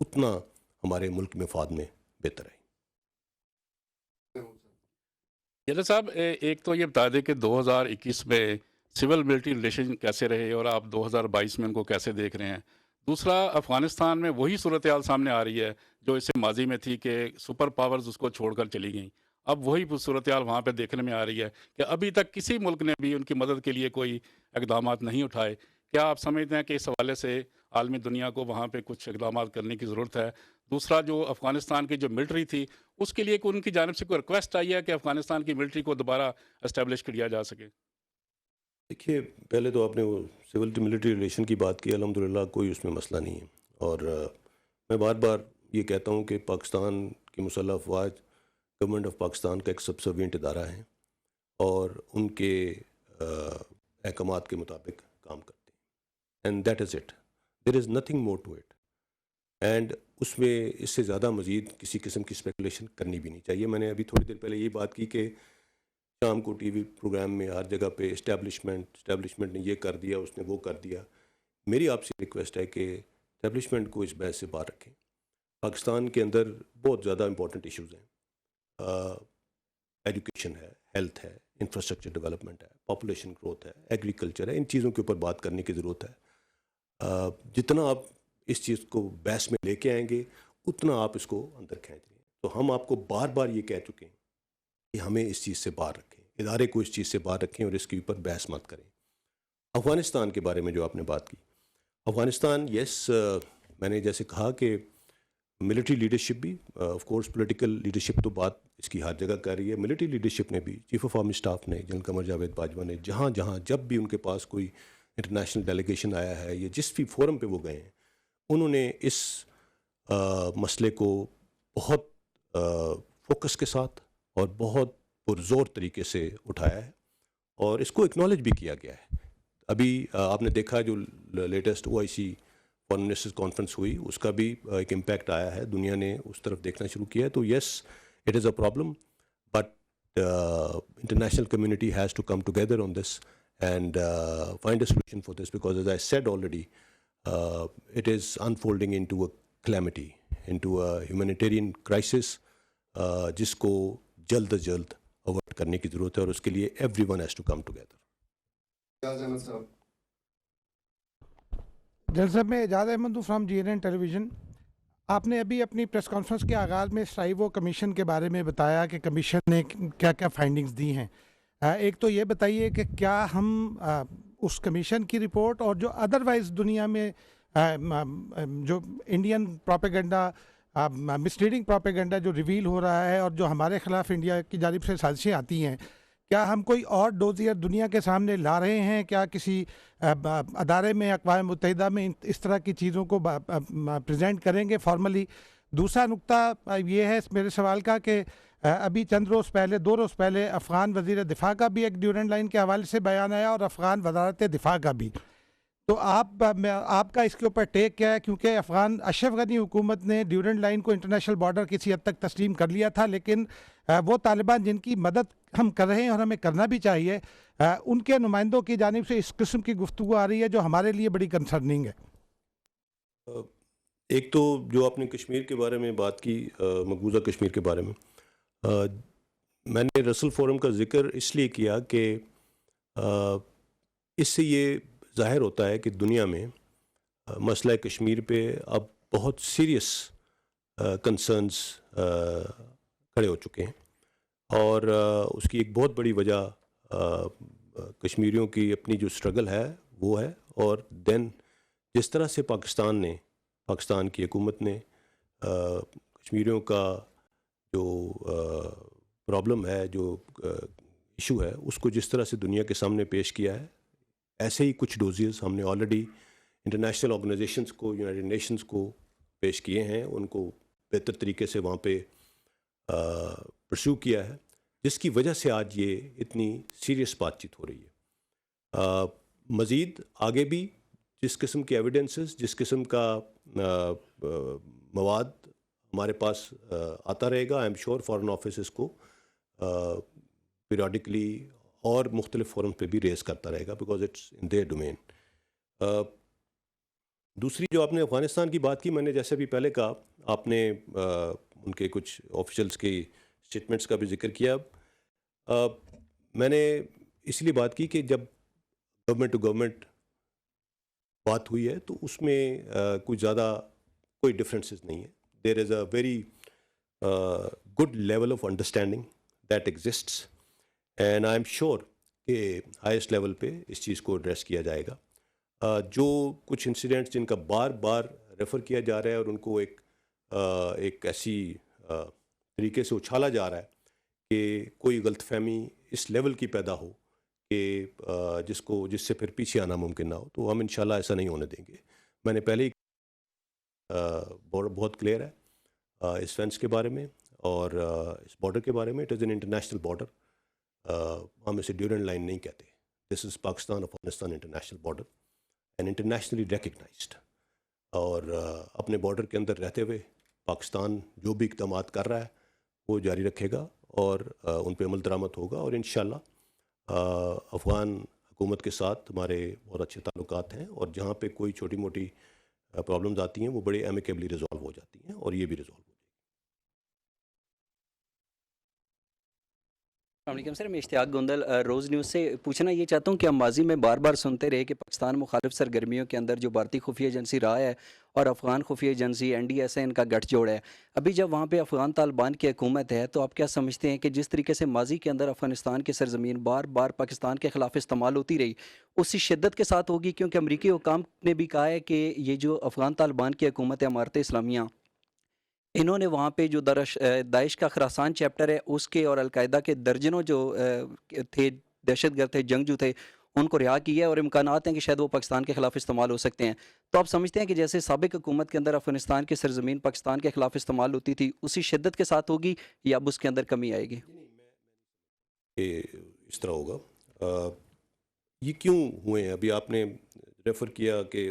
اتنا ہمارے ملک میں مفاد میں بہتر ہے. General صاحب ایک تو یہ بتا دیں کہ 2021 میں سول ملٹری ریلیشن کیسے رہے اور آپ 2022 میں ان کو کیسے دیکھ رہے ہیں. دوسرا، افغانستان میں وہی صورتحال سامنے آ رہی ہے جو اس سے ماضی میں تھی کہ سپر پاورز اس کو چھوڑ کر چلی گئیں. اب وہی صورتحال وہاں پہ دیکھنے میں آ رہی ہے کہ ابھی تک کسی ملک نے بھی ان کی مدد کے لیے کوئی اقدامات نہیں اٹھائے. کیا آپ سمجھتے ہیں کہ اس حوالے سے عالمی دنیا کو وہاں پہ کچھ اقدامات کرنے کی ضرورت ہے؟ دوسرا، جو افغانستان کی جو ملٹری تھی اس کے لیے ان کی جانب سے کوئی ریکویسٹ آئی ہے کہ افغانستان کی ملٹری کو دوبارہ اسٹیبلش کیا جا سکے؟ دیکھیے، پہلے تو آپ نے وہ سول ملٹری ریلیشن کی بات کی. الحمدللہ کوئی اس میں مسئلہ نہیں ہے. اور میں بار بار یہ کہتا ہوں کہ پاکستان کی مسلح افواج گورنمنٹ آف پاکستان کا ایک سبسروینٹ ادارہ ہے اور ان کے احکامات کے مطابق کام کرتے ہیں. And that is it. There is nothing more to it. And اس میں اس سے زیادہ مزید کسی قسم کی اسپیکولیشن کرنی بھی نہیں چاہیے. میں نے ابھی تھوڑی دیر پہلے یہ بات کی کہ شام کو ٹی وی پروگرام میں ہر جگہ پہ اسٹیبلشمنٹ نے یہ کر دیا، اس نے وہ کر دیا. میری آپ سے ریکویسٹ ہے کہ اسٹیبلشمنٹ کو اس بحث سے باہر رکھیں. پاکستان کے اندر بہت زیادہ امپورٹنٹ ایشوز ہیں. ایجوکیشن ہے، ہیلتھ ہے، انفراسٹرکچر ڈیولپمنٹ ہے، پاپولیشن گروتھ ہے، ایگریکلچر ہے. ان چیزوں کے اوپر بات کرنے کی ضرورت ہے. جتنا آپ اس چیز کو بحث میں لے کے آئیں گے اتنا آپ اس کو اندر کھینچ رہے ہیں. تو ہم آپ کو بار بار یہ کہہ چکے ہیں کہ ہمیں اس چیز سے باہر رکھیں، ادارے کو اس چیز سے باہر رکھیں اور اس کے اوپر بحث مت کریں. افغانستان کے بارے میں جو آپ نے بات کی، افغانستان میں نے جیسے کہا کہ ملٹری لیڈرشپ بھی آف کورس پولیٹیکل لیڈرشپ تو بات اس کی ہر جگہ کر رہی ہے. ملٹری لیڈرشپ نے بھی، چیف آف آرمی اسٹاف نے، جنرل قمر جاوید باجوہ نے، جہاں جب بھی ان کے پاس کوئی انٹرنیشنل ڈیلیگیشن آیا ہے یا جس بھی فورم پہ وہ گئے ہیں، انہوں نے اس مسئلے کو بہت فوکس کے ساتھ اور بہت پرزور طریقے سے اٹھایا ہے اور اس کو اکنالج بھی کیا گیا ہے. ابھی آپ نے دیکھا جو latest OIC foreign ministers conference ہوئی، اس کا بھی ایک امپیکٹ آیا ہے. دنیا نے اس طرف دیکھنا شروع کیا ہے. تو yes, it is a problem, but international community has to come together on this and find a solution for this, because as I said already it is unfolding into a calamity, into a humanitarian crisis, جس کو جلد از جلد avoid کرنے کی ضرورت ہے اور اس کے لیے everyone has to come together. General صاحب، میں اعجاز احمد ہوں فرام GNN ٹیلی ویژن. آپ نے ابھی اپنی پریس کانفرنس کے آغاز میں سائیوو کمیشن کے بارے میں بتایا کہ کمیشن نے کیا کیا فائنڈنگز دی ہیں. ایک تو یہ بتائیے کہ کیا ہم اس کمیشن کی رپورٹ اور جو ادروائز دنیا میں جو انڈین پروپیگنڈا، مسلیڈنگ پروپیگنڈا جو ریویل ہو رہا ہے اور جو ہمارے خلاف انڈیا کی جانب سے سازشیں آتی ہیں، کیا ہم کوئی اور ڈوزیئر دنیا کے سامنے لا رہے ہیں؟ کیا کسی ادارے میں، اقوام متحدہ میں اس طرح کی چیزوں کو پریزنٹ کریں گے فارملی؟ دوسرا نقطہ یہ ہے میرے سوال کا کہ ابھی چند روز پہلے، 2 روز پہلے، افغان وزیر دفاع کا بھی ایک ڈیورنٹ لائن کے حوالے سے بیان آیا اور افغان وزارت دفاع کا بھی. تو آپ کا اس کے اوپر ٹیک کیا ہے؟ کیونکہ افغان اشرف غنی حکومت نے ڈیورنٹ لائن کو انٹرنیشنل بارڈر کسی حد تک تسلیم کر لیا تھا، لیکن وہ طالبان جن کی مدد ہم کر رہے ہیں اور ہمیں کرنا بھی چاہیے، ان کے نمائندوں کی جانب سے اس قسم کی گفتگو آ رہی ہے جو ہمارے لیے بڑی کنسرننگ ہے. ایک تو جو آپ نے کشمیر کے بارے میں بات کی، مقبوضہ کشمیر کے بارے میں، میں نے رسل فورم کا ذکر اس لیے کیا کہ اس سے یہ ظاہر ہوتا ہے کہ دنیا میں مسئلہ کشمیر پہ اب بہت سیریس کنسرنز کھڑے ہو چکے ہیں اور اس کی ایک بہت بڑی وجہ کشمیریوں کی اپنی جو اسٹرگل ہے وہ ہے، اور دین جس طرح سے پاکستان کی حکومت نے کشمیریوں کا جو پرابلم ہے، جو ایشو ہے، اس کو جس طرح سے دنیا کے سامنے پیش کیا ہے، ایسے ہی کچھ ڈوزیز ہم نے آلریڈی انٹرنیشنل آرگنائزیشنز کو، یونائٹڈ نیشنز کو پیش کیے ہیں، ان کو بہتر طریقے سے وہاں پہ پرسیو کیا ہے، جس کی وجہ سے آج یہ اتنی سیریس بات چیت ہو رہی ہے. مزید آگے بھی جس قسم کے ایویڈنسز، جس قسم کا مواد ہمارے پاس آتا رہے گا، I am sure foreign office اس کو پیریوڈکلی اور مختلف فورم پہ بھی ریز کرتا رہے گا، because it's in their domain. دوسری جو آپ نے افغانستان کی بات کی، میں نے جیسے بھی پہلے کہا، آپ نے ان کے کچھ آفیشلس کی اسٹیٹمنٹس کا بھی ذکر کیا. میں نے اس لیے بات کی کہ جب گورنمنٹ ٹو گورنمنٹ بات ہوئی ہے تو اس میں کچھ زیادہ کوئی ڈفرینسز نہیں ہے. There is a very good level of understanding that exists and I am sure کہ ہائیسٹ لیول پہ اس چیز کو ایڈریس کیا جائے گا. جو کچھ انسیڈنٹس جن کا بار بار ریفر کیا جا رہا ہے اور ان کو ایک ایسی طریقے سے اچھالا جا رہا ہے کہ کوئی غلط فہمی اس لیول کی پیدا ہو کہ جس سے پھر پیچھے آنا ممکن نہ ہو، تو ہم انشاءاللہ ایسا نہیں ہونے دیں گے. میں نے پہلے ہی بہت کلیئر ہے اس فینس کے بارے میں اور اس بارڈر کے بارے میں. It is an international border. ہم اسے ڈیورنٹ لائن نہیں کہتے. This is Pakistan Afghanistan international border and internationally recognised. اور اپنے بارڈر کے اندر رہتے ہوئے پاکستان جو بھی اقدامات کر رہا ہے وہ جاری رکھے گا اور ان پہ عمل درآمد ہوگا. اور انشاءاللہ افغان حکومت کے ساتھ ہمارے بہت اچھے تعلقات ہیں اور جہاں پہ کوئی چھوٹی موٹی پرابلمز آتی ہیں وہ بڑے ایمیکیبلی ریزالو ہو جاتی ہیں اور یہ بھی ریزالو ہو جاتی ہیں. السلام علیکم سر، میں اشتیاق گوندل روز نیوز سے پوچھنا یہ چاہتا ہوں کہ ہم ماضی میں بار بار سنتے رہے کہ پاکستان مخالف سرگرمیوں کے اندر جو بھارتی خفیہ ایجنسی رہا ہے اور افغان خفیہ ایجنسی NDS ہے، ان کا گٹھ جوڑ ہے. ابھی جب وہاں پہ افغان طالبان کی حکومت ہے تو آپ کیا سمجھتے ہیں کہ جس طریقے سے ماضی کے اندر افغانستان کی سرزمین بار بار پاکستان کے خلاف استعمال ہوتی رہی، اسی شدت کے ساتھ ہوگی؟ کیونکہ امریکی حکام نے بھی کہا ہے کہ یہ جو افغان طالبان کی حکومت ہے امارت اسلامیہ، انہوں نے وہاں پہ جو داعش کا خراسان چیپٹر ہے اس کے اور القاعدہ کے درجنوں جو تھے دہشت گرد تھے، جنگجو تھے، ان کو رہا کیا ہے اور امکانات ہیں کہ شاید وہ پاکستان کے خلاف استعمال ہو سکتے ہیں. تو آپ سمجھتے ہیں کہ جیسے سابق حکومت کے اندر افغانستان کی سرزمین پاکستان کے خلاف استعمال ہوتی تھی اسی شدت کے ساتھ ہوگی یا اب اس کے اندر کمی آئے گی؟ کہ اس طرح ہوگا. یہ کیوں ہوئے ہیں؟ ابھی آپ نے ریفر کیا کہ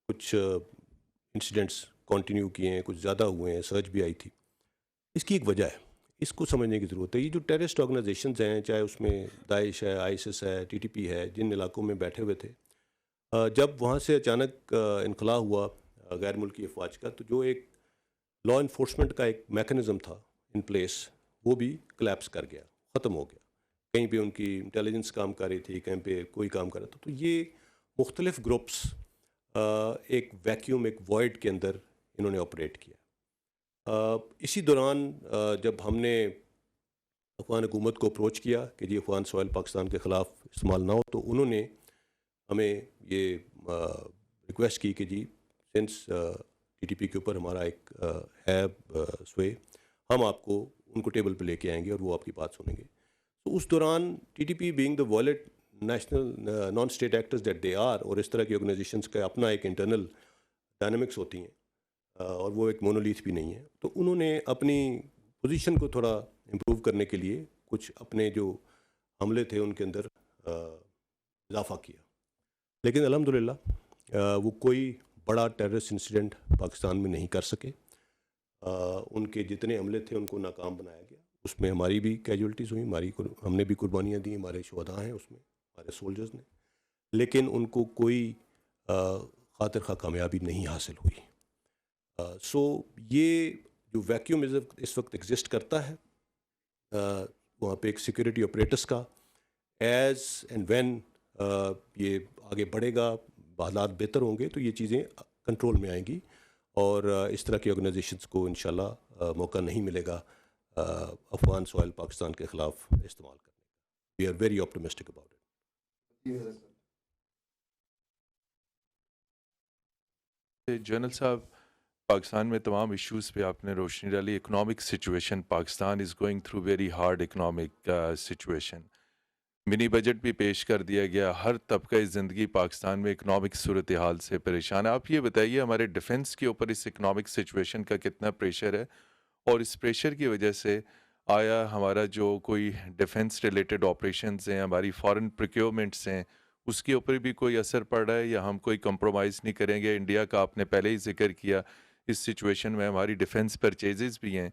کچھ انسیڈنٹس کنٹینیو کیے ہیں، کچھ زیادہ ہوئے ہیں، سرچ بھی آئی تھی. اس کی ایک وجہ ہے، اس کو سمجھنے کی ضرورت ہے. یہ جو ٹیررسٹ آرگنائزیشنز ہیں، چاہے اس میں داعش ہے، ISIS ہے، TTP ہے، جن علاقوں میں بیٹھے ہوئے تھے، جب وہاں سے اچانک انخلا ہوا غیر ملکی افواج کا، تو جو ایک لا انفورسمنٹ کا ایک میکنزم تھا ان پلیس، وہ بھی کلیپس کر گیا، ختم ہو گیا. کہیں پہ ان کی انٹیلیجنس کام کر رہی تھی، کہیں پہ کوئی کام کر رہا تھا. تو یہ مختلف گروپس ایک ویکیوم، ایک وائڈ کے اندر انہوں نے آپریٹ کیا. اسی دوران جب ہم نے افغان حکومت کو اپروچ کیا کہ جی افغان سوائل پاکستان کے خلاف استعمال نہ ہو، تو انہوں نے ہمیں یہ ریکویسٹ کی کہ جی سنس TTP کے اوپر ہمارا ایک ہے سوے، ہم آپ کو ان کو ٹیبل پہ لے کے آئیں گے اور وہ آپ کی بات سنیں گے. تو اس دوران TTP being the violent national non state actors that they are, اور اس طرح کی آرگنائزیشنس کا اپنا ایک انٹرنل ڈائنامکس ہوتی ہیں اور وہ ایک مونولیتھ بھی نہیں ہے، تو انہوں نے اپنی پوزیشن کو تھوڑا امپروو کرنے کے لیے کچھ اپنے جو حملے تھے ان کے اندر اضافہ کیا. لیکن الحمدللہ وہ کوئی بڑا ٹیررسٹ انسیڈنٹ پاکستان میں نہیں کر سکے. ان کے جتنے حملے تھے ان کو ناکام بنایا گیا. اس میں ہماری بھی کیجولٹیز ہوئیں، ہم نے بھی قربانیاں دیں، ہمارے شہداء ہیں اس میں، ہمارے سولجرز نے، لیکن ان کو کوئی خاطر خواہ کامیابی نہیں حاصل ہوئی. سو یہ جو ویکیوم اس وقت ایگزسٹ کرتا ہے وہاں پہ ایک سیکورٹی آپریٹرس کا، ایز اینڈ وین یہ آگے بڑھے گا، حالات بہتر ہوں گے تو یہ چیزیں کنٹرول میں آئیں گی اور اس طرح کی آرگنائزیشنس کو انشاءاللہ موقع نہیں ملے گا افغان سوائل پاکستان کے خلاف استعمال کرنے کا. We are very optimistic about it. General صاحب، پاکستان میں تمام ایشوز پہ آپ نے روشنی ڈالی. Economic situation Pakistan is going through very hard economic situation. Money budget بھی پیش کر دیا گیا. ہر طبقہ زندگی پاکستان میں اکنامک صورتحال سے پریشان ہے. آپ یہ بتائیے ہمارے ڈیفنس کے اوپر اس اکنامک سچویشن کا کتنا پریشر ہے، اور اس پریشر کی وجہ سے آیا ہمارا جو کوئی ڈیفنس ریلیٹڈ آپریشنز ہیں، ہماری فارن پروکیورمنٹس ہیں، اس کے اوپر بھی کوئی اثر پڑ رہا ہے یا ہم کوئی کمپرومائز نہیں کریں گے؟ انڈیا کا آپ نے پہلے ہی ذکر کیا. اس سچویشن میں ہماری ڈیفنس پرچیزز بھی ہیں.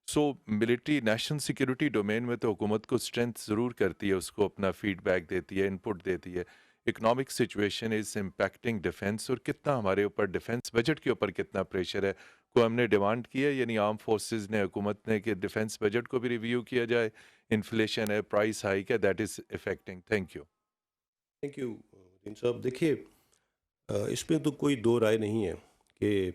سو ملٹری نیشنل سیکیورٹی ڈومین میں تو حکومت کو اسٹرینتھ ضرور کرتی ہے، اس کو اپنا فیڈ بیک دیتی ہے، ان پٹ دیتی ہے. Economic situation is impacting defence اور کتنا ہمارے اوپر ڈیفینس بجٹ کے اوپر کتنا پریشر ہے. کو ہم نے ڈیمانڈ کی ہے یعنی آرم فورسز نے حکومت نے کہ ڈیفینس بجٹ کو بھی ریویو کیا جائے. انفلیشن ہے, پرائس ہائیک ہے, that is affecting. Thank you. Thank you Deen صاحب. دیکھیے اس میں تو کوئی دو رائے نہیں ہے کہ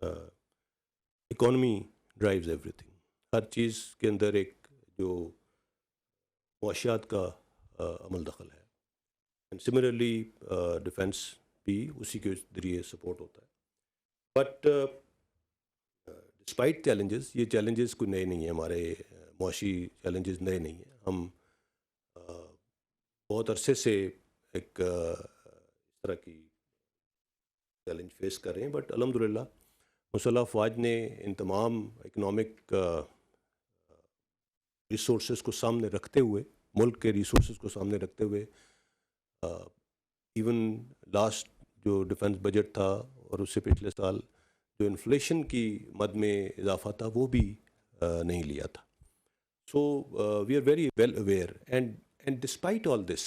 اکانومی ڈرائیوز ایوری تھنگ. ہر چیز کے اندر ایک جو معاشیات کا عمل دخل ہے. اینڈ سملرلی ڈیفینس بھی اسی کے ذریعے سپورٹ ہوتا ہے. بٹ ڈسپائٹ چیلنجز, یہ چیلنجز کوئی نئے نہیں ہیں, ہمارے معاشی چیلنجز نئے نہیں ہیں. ہم بہت عرصے سے ایک اس طرح کی چیلنج فیس کر رہے ہیں. بٹ الحمدللہ مسلح افواج نے ان تمام اکنامک ریسورسز کو سامنے رکھتے ہوئے, ملک کے ریسورسز کو سامنے رکھتے ہوئے, ایون لاسٹ جو ڈیفنس بجٹ تھا اور اس سے پچھلے سال جو انفلیشن کی مد میں اضافہ تھا وہ بھی نہیں لیا تھا. So we are very well aware and despite all this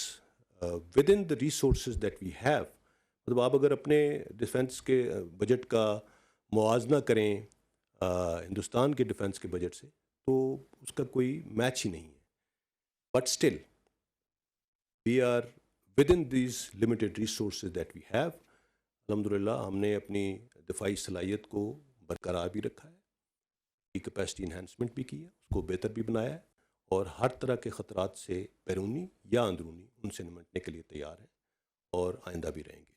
within the resources that we have. مطلب آپ اگر اپنے ڈیفنس کے بجٹ کا موازنہ کریں ہندوستان کے ڈیفنس کے بجٹ سے تو اس کا کوئی میچ ہی نہیں ہے. But still we are within these limited resources that we have. الحمدللہ ہم نے اپنی دفاعی صلاحیت کو برقرار بھی رکھا ہے, کیپیسٹی انہینسمنٹ بھی کی ہے, اس کو بہتر بھی بنایا ہے, اور ہر طرح کے خطرات سے بیرونی یا اندرونی ان سے نمٹنے کے لیے تیار ہیں اور آئندہ بھی رہیں گے.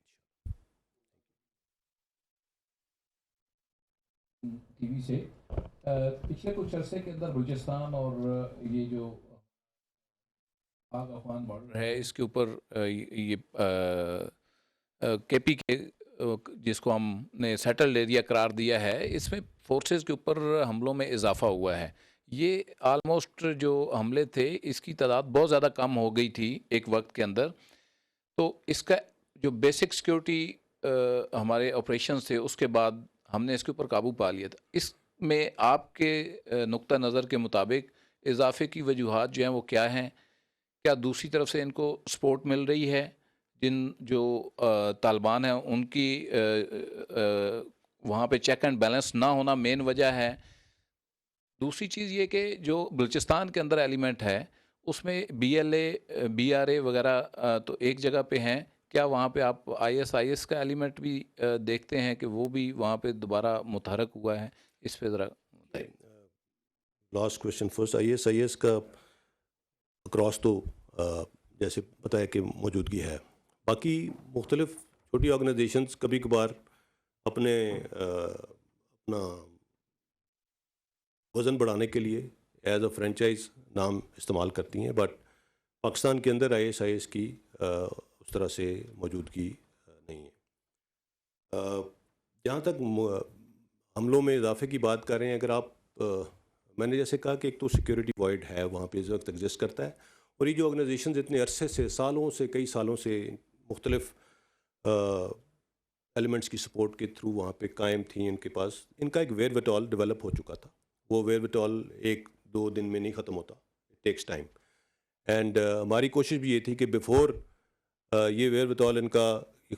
ٹی وی سے پچھلے کچھ عرصے کے اندر بلوچستان اور یہ جو پاک افغان بارڈر ہے اس کے اوپر یہ کے پی کے جس کو ہم نے سیٹلڈ ایریا قرار دیا ہے, اس میں فورسز کے اوپر حملوں میں اضافہ ہوا ہے. یہ آلموسٹ جو حملے تھے اس کی تعداد بہت زیادہ کم ہو گئی تھی ایک وقت کے اندر. تو اس کا جو بیسک سیکیورٹی ہمارے آپریشنز تھے اس کے بعد ہم نے اس کے اوپر قابو پا لیا تھا. اس میں آپ کے نقطہ نظر کے مطابق اضافے کی وجوہات جو ہیں وہ کیا ہیں؟ کیا دوسری طرف سے ان کو سپورٹ مل رہی ہے؟ جو طالبان ہیں ان کی وہاں پہ چیک اینڈ بیلنس نہ ہونا مین وجہ ہے. دوسری چیز یہ کہ جو بلوچستان کے اندر ایلیمنٹ ہے اس میں B L A B R A وغیرہ تو ایک جگہ پہ ہیں, کیا وہاں پہ آپ آئی ایس کا ایلیمنٹ بھی دیکھتے ہیں کہ وہ بھی وہاں پہ دوبارہ متحرک ہوا ہے؟ اس پہ ذرا last question first. I S کا اکراس تو جیسے پتہ ہے کہ موجودگی ہے. باقی مختلف چھوٹی آرگنائزیشنز کبھی کبھار اپنا وزن بڑھانے کے لیے ایز اے فرینچائز نام استعمال کرتی ہیں. بٹ پاکستان کے اندر آئی ایس کی اس طرح سے موجودگی نہیں ہے. جہاں تک حملوں میں اضافے کی بات کر رہے ہیں, اگر آپ میں نے جیسے کہا کہ ایک تو سیکیورٹی وائڈ ہے وہاں پہ اس وقت ایگزسٹ کرتا ہے, اور یہ جو آرگنائزیشنز اتنے عرصے سے سالوں سے کئی سالوں سے مختلف ایلیمنٹس کی سپورٹ کے تھرو وہاں پہ قائم تھیں, ان کے پاس ان کا ایک ویئر وٹال ڈیولپ ہو چکا تھا. وہ ویئر وٹال ایک دو دن میں نہیں ختم ہوتا, اٹ ٹیکس ٹائم. اینڈ ہماری کوشش بھی یہ تھی کہ بیفور یہ ویئر وٹال ان کا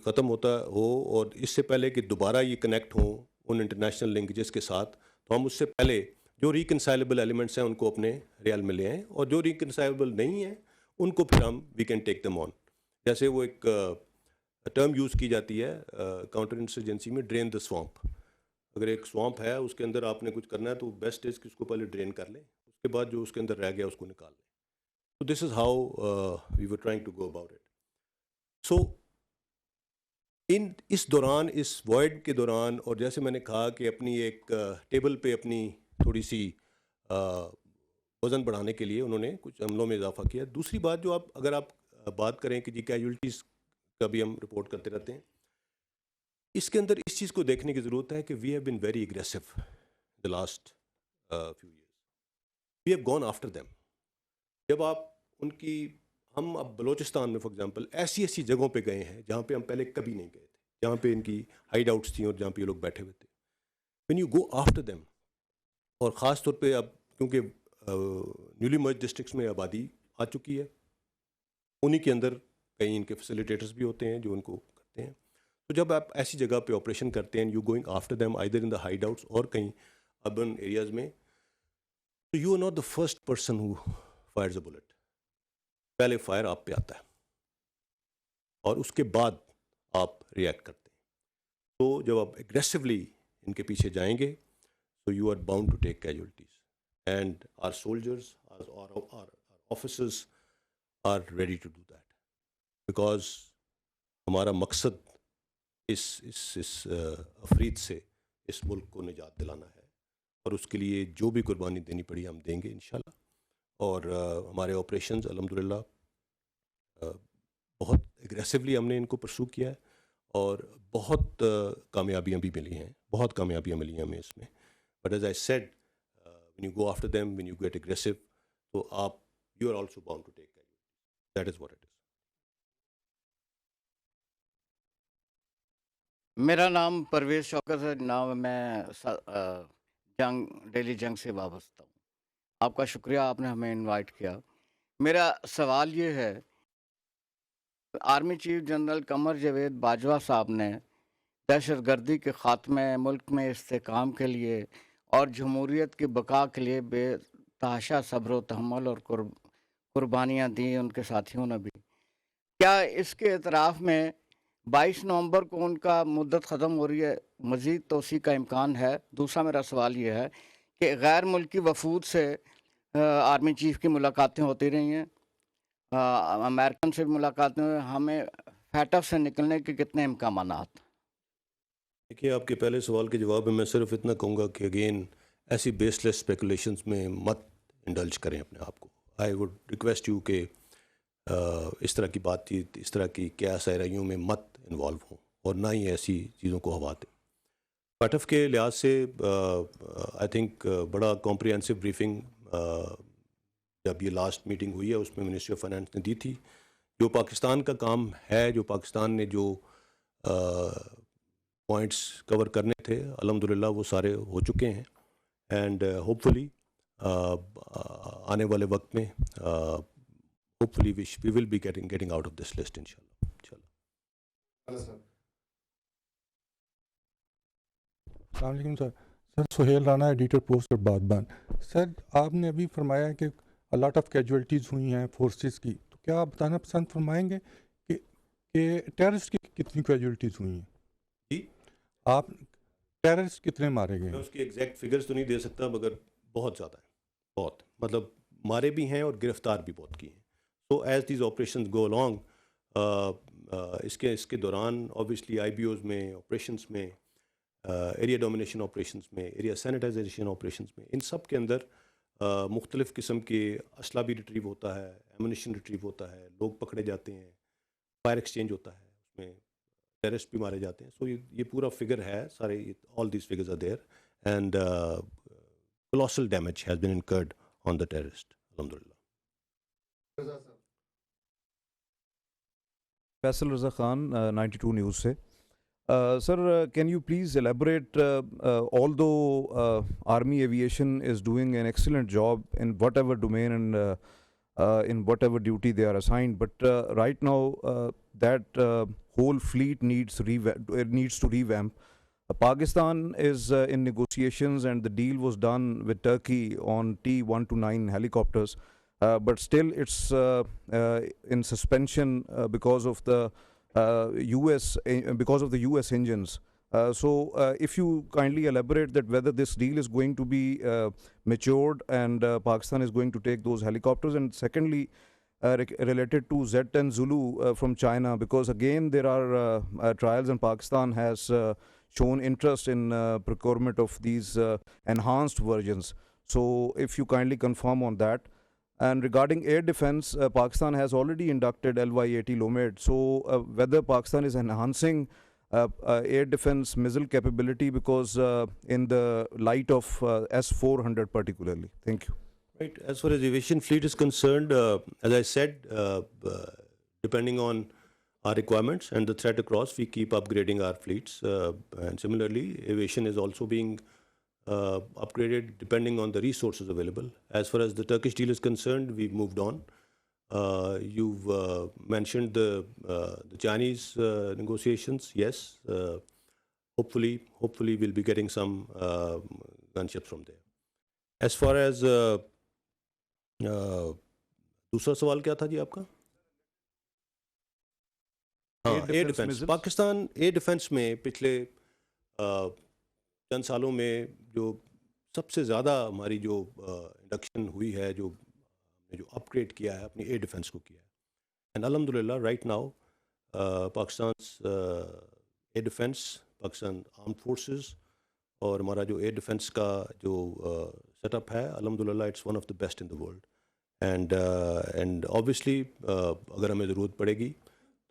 ختم ہوتا ہو اور اس سے پہلے کہ دوبارہ یہ کنیکٹ ہوں ان انٹرنیشنل لنکیجز کے ساتھ, تو ہم اس سے پہلے جو ریکنسائلیبل ایلیمنٹس ہیں ان کو اپنے ریال میں لے آئیں, اور جو ریکنسائلیبل نہیں ہیں ان کو پھر ہم وی کین ٹیک دم آن. جیسے وہ ایک ٹرم یوز کی جاتی ہے کاؤنٹر انسرجنسی میں, ڈرین دا سوامپ. اگر ایک سوامپ ہے اس کے اندر آپ نے کچھ کرنا ہے تو بیسٹ از کہ اس کو پہلے ڈرین کر لیں, اس کے بعد جو اس کے اندر رہ گیا اس کو نکال لیں. تو this is how we were trying to go about it. So اس دوران, اس وائڈ کے دوران, اور جیسے میں نے کہا کہ اپنی ایک ٹیبل پہ اپنی تھوڑی سی وزن بڑھانے کے لیے انہوں نے کچھ عملوں میں اضافہ کیا. دوسری بات جو اگر آپ بات کریں کہ جی کیجولٹیز کا بھی ہم رپورٹ کرتے رہتے ہیں, اس کے اندر اس چیز کو دیکھنے کی ضرورت ہے کہ we have been very aggressive the last few years. We have gone after them. جب آپ ان کی, ہم اب بلوچستان میں فار ایگزامپل ایسی جگہوں پہ گئے ہیں جہاں پہ ہم پہلے کبھی نہیں گئے تھے, جہاں پہ ان کی ہائیڈ آؤٹس تھیں اور جہاں پہ یہ لوگ بیٹھے ہوئے تھے. When you go after them, اور خاص طور پہ اب کیونکہ نیولی مرج ڈسٹرکٹس میں آبادی آ چکی ہے, انہی کے اندر کئی ان کے فیسیلیٹیٹرز بھی ہوتے ہیں جو ان کو کرتے ہیں. تو جب آپ ایسی جگہ پہ آپریشن کرتے ہیں, you going after them either in the hideouts اور کہیں اربن ایریاز میں, تو you are not the first person who fires a bullet. پہلے فائر آپ پہ آتا ہے اور اس کے بعد آپ ریئیکٹ کرتے ہیں. تو جب آپ ایگریسولی ان کے پیچھے جائیں گے تو you are bound to take casualties, and our soldiers our officers are ready to do that, because ہمارا مقصد اس افرید سے اس ملک کو نجات دلانا ہے, اور اس کے لیے جو بھی قربانی دینی پڑی ہم دیں گے انشاءاللہ. اور ہمارے آپریشنز الحمدللہ بہت ایگریسولی ہم نے ان کو پرسو کیا ہے, اور بہت کامیابیاں بھی ملی ہیں, بہت کامیابیاں ملی ہیں ہمیں اس میں. But as I sad, when you go after them, when you get aggressive, تو آپ you are also bound to take casualties. That is what it is. میرا نام پرویز شوکت ہے جناب. میں ڈیلی جنگ سے وابستہ ہوں. آپ کا شکریہ, آپ نے ہمیں انوائٹ کیا. میرا سوال یہ ہے, army chief general Qamar Javed Bajwa صاحب نے دہشت گردی کے خاتمے, ملک میں استحکام کے لیے اور جمہوریت کی بقا کے لیے بے تحاشا صبر و تحمل اور قربانیاں دیں ان کے ساتھیوں نے بھی. کیا اس کے اعتراف میں 22 نومبر کو ان کا مدت ختم ہو رہی ہے, مزید توسیع کا امکان ہے؟ دوسرا میرا سوال یہ ہے کہ غیر ملکی وفود سے آرمی چیف کی ملاقاتیں ہوتی رہی ہیں, امریکن سے بھی ملاقاتیں ہوئی, ہمیں فیٹف سے نکلنے کے کتنے امکانات؟ دیکھیے, آپ کے پہلے سوال کے جواب میں صرف اتنا کہوں گا کہ اگین ایسی بیس لیس اسپیکولیشنز میں مت انڈلج کریں اپنے آپ کو. آئی وڈ ریکویسٹ یو کہ اس طرح کی بات چیت, اس طرح کی کیا سیرائیوں میں مت انوالو ہوں, اور نہ ہی ایسی چیزوں کو ہوا دیں. پیٹف کے لحاظ سے آئی تھنک بڑا کمپریہنسو بریفنگ جب یہ لاسٹ میٹنگ ہوئی ہے اس میں منسٹری آف فائنانس نے دی تھی. جو پاکستان کا کام ہے, جو پاکستان نے جو پوائنٹس کور کرنے تھے, الحمدللہ وہ سارے ہو چکے ہیں. اینڈ ہوپ فلی آنے والے وقت میں hopefully we will be getting out of this list انشاءاللہ. السلام علیکم sir. Sir Sohail Rana, editor post اور بادبان. سر آپ نے ابھی فرمایا کہ لاٹ آف کیجویلٹیز ہوئی ہیں فورسز کی, تو کیا آپ بتانا پسند فرمائیں گے کہ ٹیررسٹ کی کتنی کیجویلٹیز ہوئی ہیں؟ جی, آپ ٹیررسٹ کتنے مارے گئے میں ہیں؟ اس کی ایگزیکٹ فگرز تو نہیں دے سکتا, مگر بہت زیادہ ہے, بہت, مطلب مارے بھی ہیں اور گرفتار بھی بہت کیے ہیں. So as these operations go along, اس کے دوران اوبیسلی آئی بی اوز میں, آپریشنس میں, ایریا ڈومینیشن آپریشنس میں, ایریا سینیٹائزیشن آپریشنس میں, ان سب کے اندر مختلف قسم کے اسلحہ بھی ریٹریو ہوتا ہے, ایمونیشن ریٹریو ہوتا ہے, لوگ پکڑے جاتے ہیں, فائر ایکسچینج ہوتا ہے, اس میں ٹیررسٹ بھی مارے جاتے ہیں. سو یہ پورا فگر ہے, سارے all these figures are there, and colossal damage has been incurred on the terrorist, alhamdulillah. Faisal Raza Khan 92 news سے. Sir, can you please elaborate, although Army Aviation is doing an excellent job in whatever domain and in whatever duty they are assigned, but right now that whole fleet needs to revamp. Pakistan is in negotiations and the deal was done with Turkey on T-129 helicopters, but still it's in suspension because of the US engines. So if you kindly elaborate that whether this deal is going to be matured and Pakistan is going to take those helicopters. And secondly, related to Z-10 Zulu from China, because again there are trials and Pakistan has shown interest in procurement of these enhanced versions. So if you kindly confirm on that. And regarding air defense, Pakistan has already inducted LY-80 Lomad. So whether Pakistan is enhancing air defense missile capability because in the light of S-400 particularly. Thank you. Right. As far as aviation fleet is concerned, as I said, depending on our requirements and the threat across, we keep upgrading our fleets. And similarly, aviation is also being upgraded depending on the resources available. As far as the Turkish deal is concerned, we've moved on. you've mentioned the Chinese negotiations. Yes, hopefully we'll be getting some gunships from there. As far as دوسرا سوال کیا تھا جی آپ کا؟ ہاں، air defence. Pakistan air defence میں پچھلے چند سالوں میں جو سب سے زیادہ ہماری جو انڈکشن ہوئی ہے، جو اپ گریڈ کیا ہے اپنی ایئر ڈیفنس کو کیا ہے. اینڈ الحمد للہ right now Pakistan air defence, Pakistan armed forces اور ہمارا جو ایئر ڈیفنس کا جو سیٹ اپ ہے، الحمد للہ it's one of the best in the world. And obviously اگر ہمیں ضرورت پڑے گی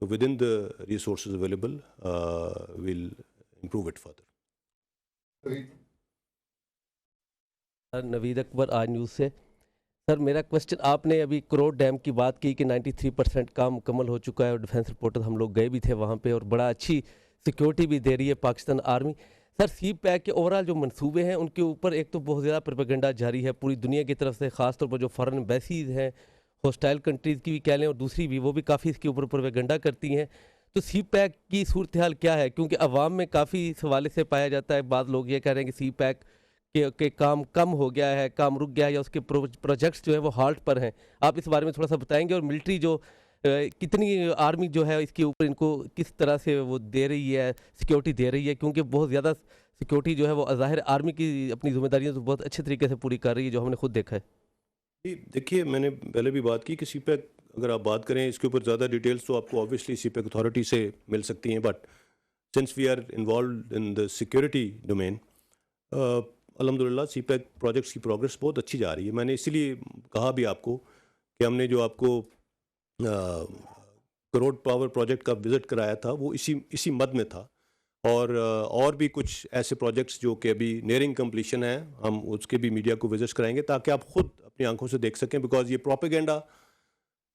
تو within the resources available we'll improve it further. Sir Naveed Akbar Aaj news سے. سر میرا کوشچن، آپ نے ابھی کروڑ ڈیم کی بات کی کہ 93% کام مکمل ہو چکا ہے اور ڈیفنس رپورٹر ہم لوگ گئے بھی تھے وہاں پہ اور بڑا اچھی سیکیورٹی بھی دے رہی ہے پاکستان آرمی. سر سی پیک کے اوورال جو منصوبے ہیں ان کے اوپر ایک تو بہت زیادہ پروپیگنڈا جاری ہے پوری دنیا کی طرف سے، خاص طور پر جو فارن ایمبیسیز ہیں ہوسٹائل کنٹریز کی بھی کہہ لیں اور دوسری بھی، وہ بھی کافی اس کے اوپر پروپیگنڈا کرتی ہیں. تو سی پیک کی صورتحال کیا ہے؟ کیونکہ عوام میں کافی اس حوالے سے پایا جاتا ہے، بعض لوگ یہ کہہ رہے ہیں کہ سی پیک کے کام کم ہو گیا ہے، کام رک گیا ہے، یا اس کے پروجیکٹس جو ہیں وہ ہالٹ پر ہیں. آپ اس بارے میں تھوڑا سا بتائیں گے؟ اور ملٹری جو کتنی آرمی جو ہے اس کے اوپر ان کو کس طرح سے وہ دے رہی ہے، سیکیورٹی دے رہی ہے؟ کیونکہ بہت زیادہ سیکیورٹی جو ہے وہ ظاہر آرمی کی اپنی ذمہ داریوں تو بہت اچھے طریقے سے پوری کر رہی ہے، جو ہم نے خود دیکھا ہے. جی دیکھیے، میں نے پہلے بھی بات کی کہ سی پیک اگر آپ بات کریں اس کے اوپر زیادہ ڈیٹیلز تو آپ کو آبویسلی سی پیک اتھارٹی سے مل سکتی ہیں، but since we are involved in the security domain, الحمد للہ سی پیک پروجیکٹس کی پروگرس بہت اچھی جا رہی ہے. میں نے اسی لیے کہا بھی آپ کو کہ ہم نے جو آپ کو کروڑ پاور پروجیکٹ کا وزٹ کرایا تھا وہ اسی مد میں تھا، اور بھی کچھ ایسے پروجیکٹس جو کہ ابھی نیئرنگ کمپلیشن ہیں، ہم اس کے بھی میڈیا کو وزٹ کرائیں گے تاکہ آپ خود اپنی آنکھوں سے دیکھ سکیں. بیکاز یہ پروپیگنڈا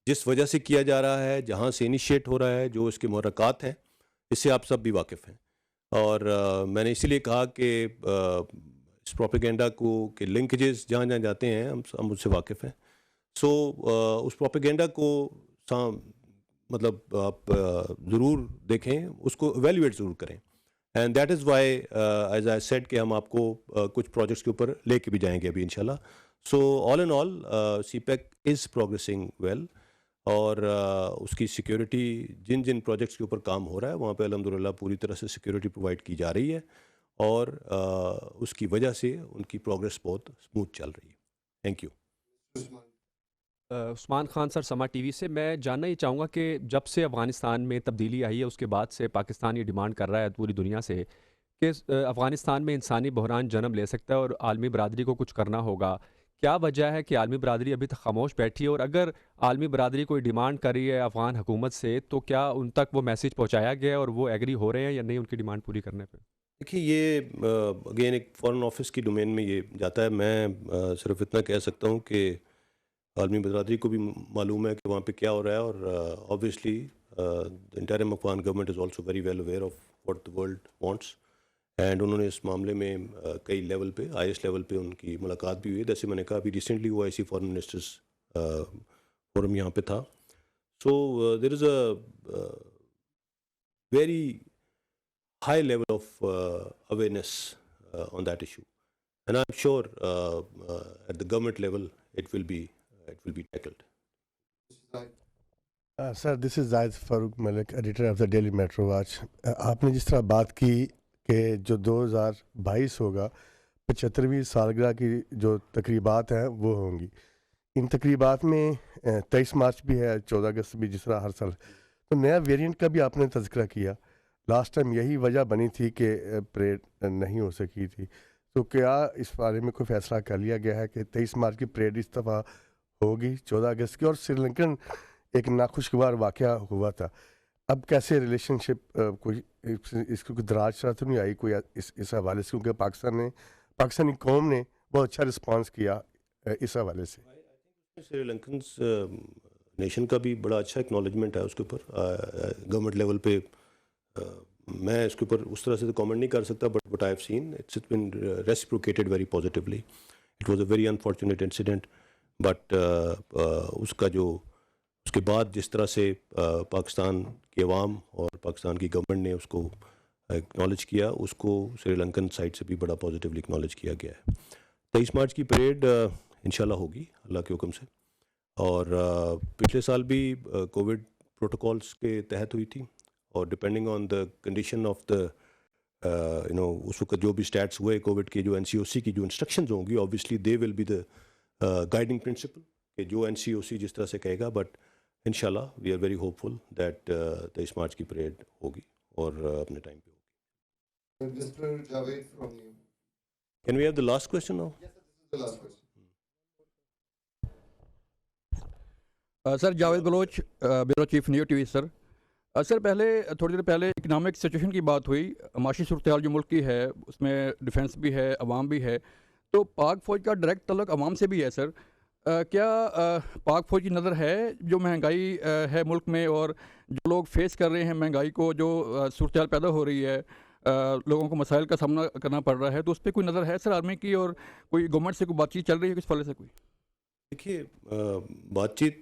جس وجہ سے کیا جا رہا ہے، جہاں سے انیشیٹ ہو رہا ہے، جو اس کے محرکات ہیں، اس سے آپ سب بھی واقف ہیں. اور میں نے اسی لیے کہا کہ اس پروپیگنڈا کے لنکیجز جہاں جہاں جاتے ہیں ہم اس سے واقف ہیں. سو اس پروپیگنڈا کو مطلب آپ ضرور دیکھیں، اس کو ایویلیویٹ ضرور کریں. And that is why as I sad کہ ہم آپ کو کچھ پروجیکٹس کے اوپر لے کے بھی جائیں گے ابھی انشاءاللہ. سو آل ان آل سی پیک از پروگریسنگ ویل، اور اس کی سیکیورٹی جن پروجیکٹس کے اوپر کام ہو رہا ہے وہاں پہ الحمدللہ پوری طرح سے سیکیورٹی پرووائڈ کی جا رہی ہے، اور اس کی وجہ سے ان کی پروگریس بہت اسموتھ چل رہی ہے. Thank you. Usman Khan sir, Samaa T وی سے. میں جاننا یہ چاہوں گا کہ جب سے افغانستان میں تبدیلی آئی ہے اس کے بعد سے پاکستان یہ ڈیمانڈ کر رہا ہے پوری دنیا سے کہ افغانستان میں انسانی بحران جنم لے سکتا ہے اور عالمی برادری کو کچھ کرنا ہوگا. کیا وجہ ہے کہ عالمی برادری ابھی تک خاموش بیٹھی ہے؟ اور اگر عالمی برادری کوئی ڈیمانڈ کر رہی ہے افغان حکومت سے تو کیا ان تک وہ میسیج پہنچایا گیا ہے اور وہ ایگری ہو رہے ہیں یا نہیں ان کی ڈیمانڈ پوری کرنے پہ؟ دیکھیے، یہ اگین ایک فارن آفس کی ڈومین میں یہ جاتا ہے. میں صرف اتنا کہہ سکتا ہوں کہ عالمی برادری کو بھی معلوم ہے کہ وہاں پہ کیا ہو رہا ہے، اور obviously interim Afghan government is also very well aware of what the world wants. And انہوں نے اس معاملے میں کئی لیول پہ، آئی ایس لیول پہ ان کی ملاقات بھی ہوئی. جیسے میں نے کہا ابھی ریسنٹلی وہ IC فارن منسٹرز فورم یہاں پہ تھا. So there is a very high level of awareness on that issue, and I'm sure at the government level it will be tackled. Sir, this is Zaid Farooq Malik, editor of the Daily Metro Watch. آپ نے جس طرح بات کی کہ جو 2022 ہوگا 75ویں سالگرہ کی جو تقریبات ہیں وہ ہوں گی. ان تقریبات میں 23 مارچ بھی ہے، 14 اگست بھی، جس طرح ہر سال. تو نیا ویریئنٹ کا بھی آپ نے تذکرہ کیا. لاسٹ ٹائم یہی وجہ بنی تھی کہ پریڈ نہیں ہو سکی تھی. تو کیا اس بارے میں کوئی فیصلہ کر لیا گیا ہے کہ 23 مارچ کی پریڈ اس دفعہ ہوگی 14 اگست کی؟ اور سری لنکن ایک ناخوشگوار واقعہ ہوا تھا. اب کیسے ریلیشن شپ، کوئی اس کو کوئی دراز شرح تو نہیں آئی کوئی اس حوالے سے؟ کیونکہ پاکستانی قوم نے بہت اچھا رسپانس کیا اس حوالے سے. سری لنکنس نیشن کا بھی بڑا اچھا اکنالجمنٹ ہے اس کے اوپر گورنمنٹ لیول پہ. میں اس کے اوپر اس طرح سے تو کامنٹ نہیں کر سکتا، but what I have seen it's been reciprocated very positively. It was a very unfortunate incident, but اس کا جو اس کے بعد جس طرح سے پاکستان کے عوام اور پاکستان کی گورنمنٹ نے اس کو اکنالج کیا، اس کو سری لنکن سائڈ سے بھی بڑا پازیٹیولی اکنالج کیا گیا ہے. 23 مارچ کی پریڈ انشاءاللہ ہوگی اللہ کے حکم سے، اور پچھلے سال بھی کووڈ پروٹوکولز کے تحت ہوئی تھی، اور depending on the condition of the اس وقت جو بھی اسٹیٹس ہوئے کووڈ کے، جو NCOC کی جو انسٹرکشنز ہوں گی obviously they will be the guiding principle کہ جو NCOC جس طرح سے کہے گا. بٹ انشاءاللہ we are very hopeful that 23 March کی پریڈ ہوگی اور اپنے ٹائم پہ ہوگی. Mr. Javed from you. Can we have the last question now? Yes, sir, this is the last question. Sir Javed Baloch, bureau chief Neo T V. Sir پہلے تھوڑی دیر پہلے economic situation کی بات ہوئی، معاشی صورتحال جو ملک کی ہے اس میں ڈیفنس بھی ہے، عوام بھی ہے، تو پاک فوج کا ڈائریکٹ تعلق عوام سے بھی ہے. سر کیا پاک فوج کی نظر ہے جو مہنگائی ہے ملک میں اور جو لوگ فیس کر رہے ہیں مہنگائی کو، جو صورتحال پیدا ہو رہی ہے، لوگوں کو مسائل کا سامنا کرنا پڑ رہا ہے، تو اس پہ کوئی نظر ہے سر آرمی کی، اور کوئی گورنمنٹ سے کوئی بات چیت چل رہی ہے کس پہلے سے کوئی؟ دیکھیے بات چیت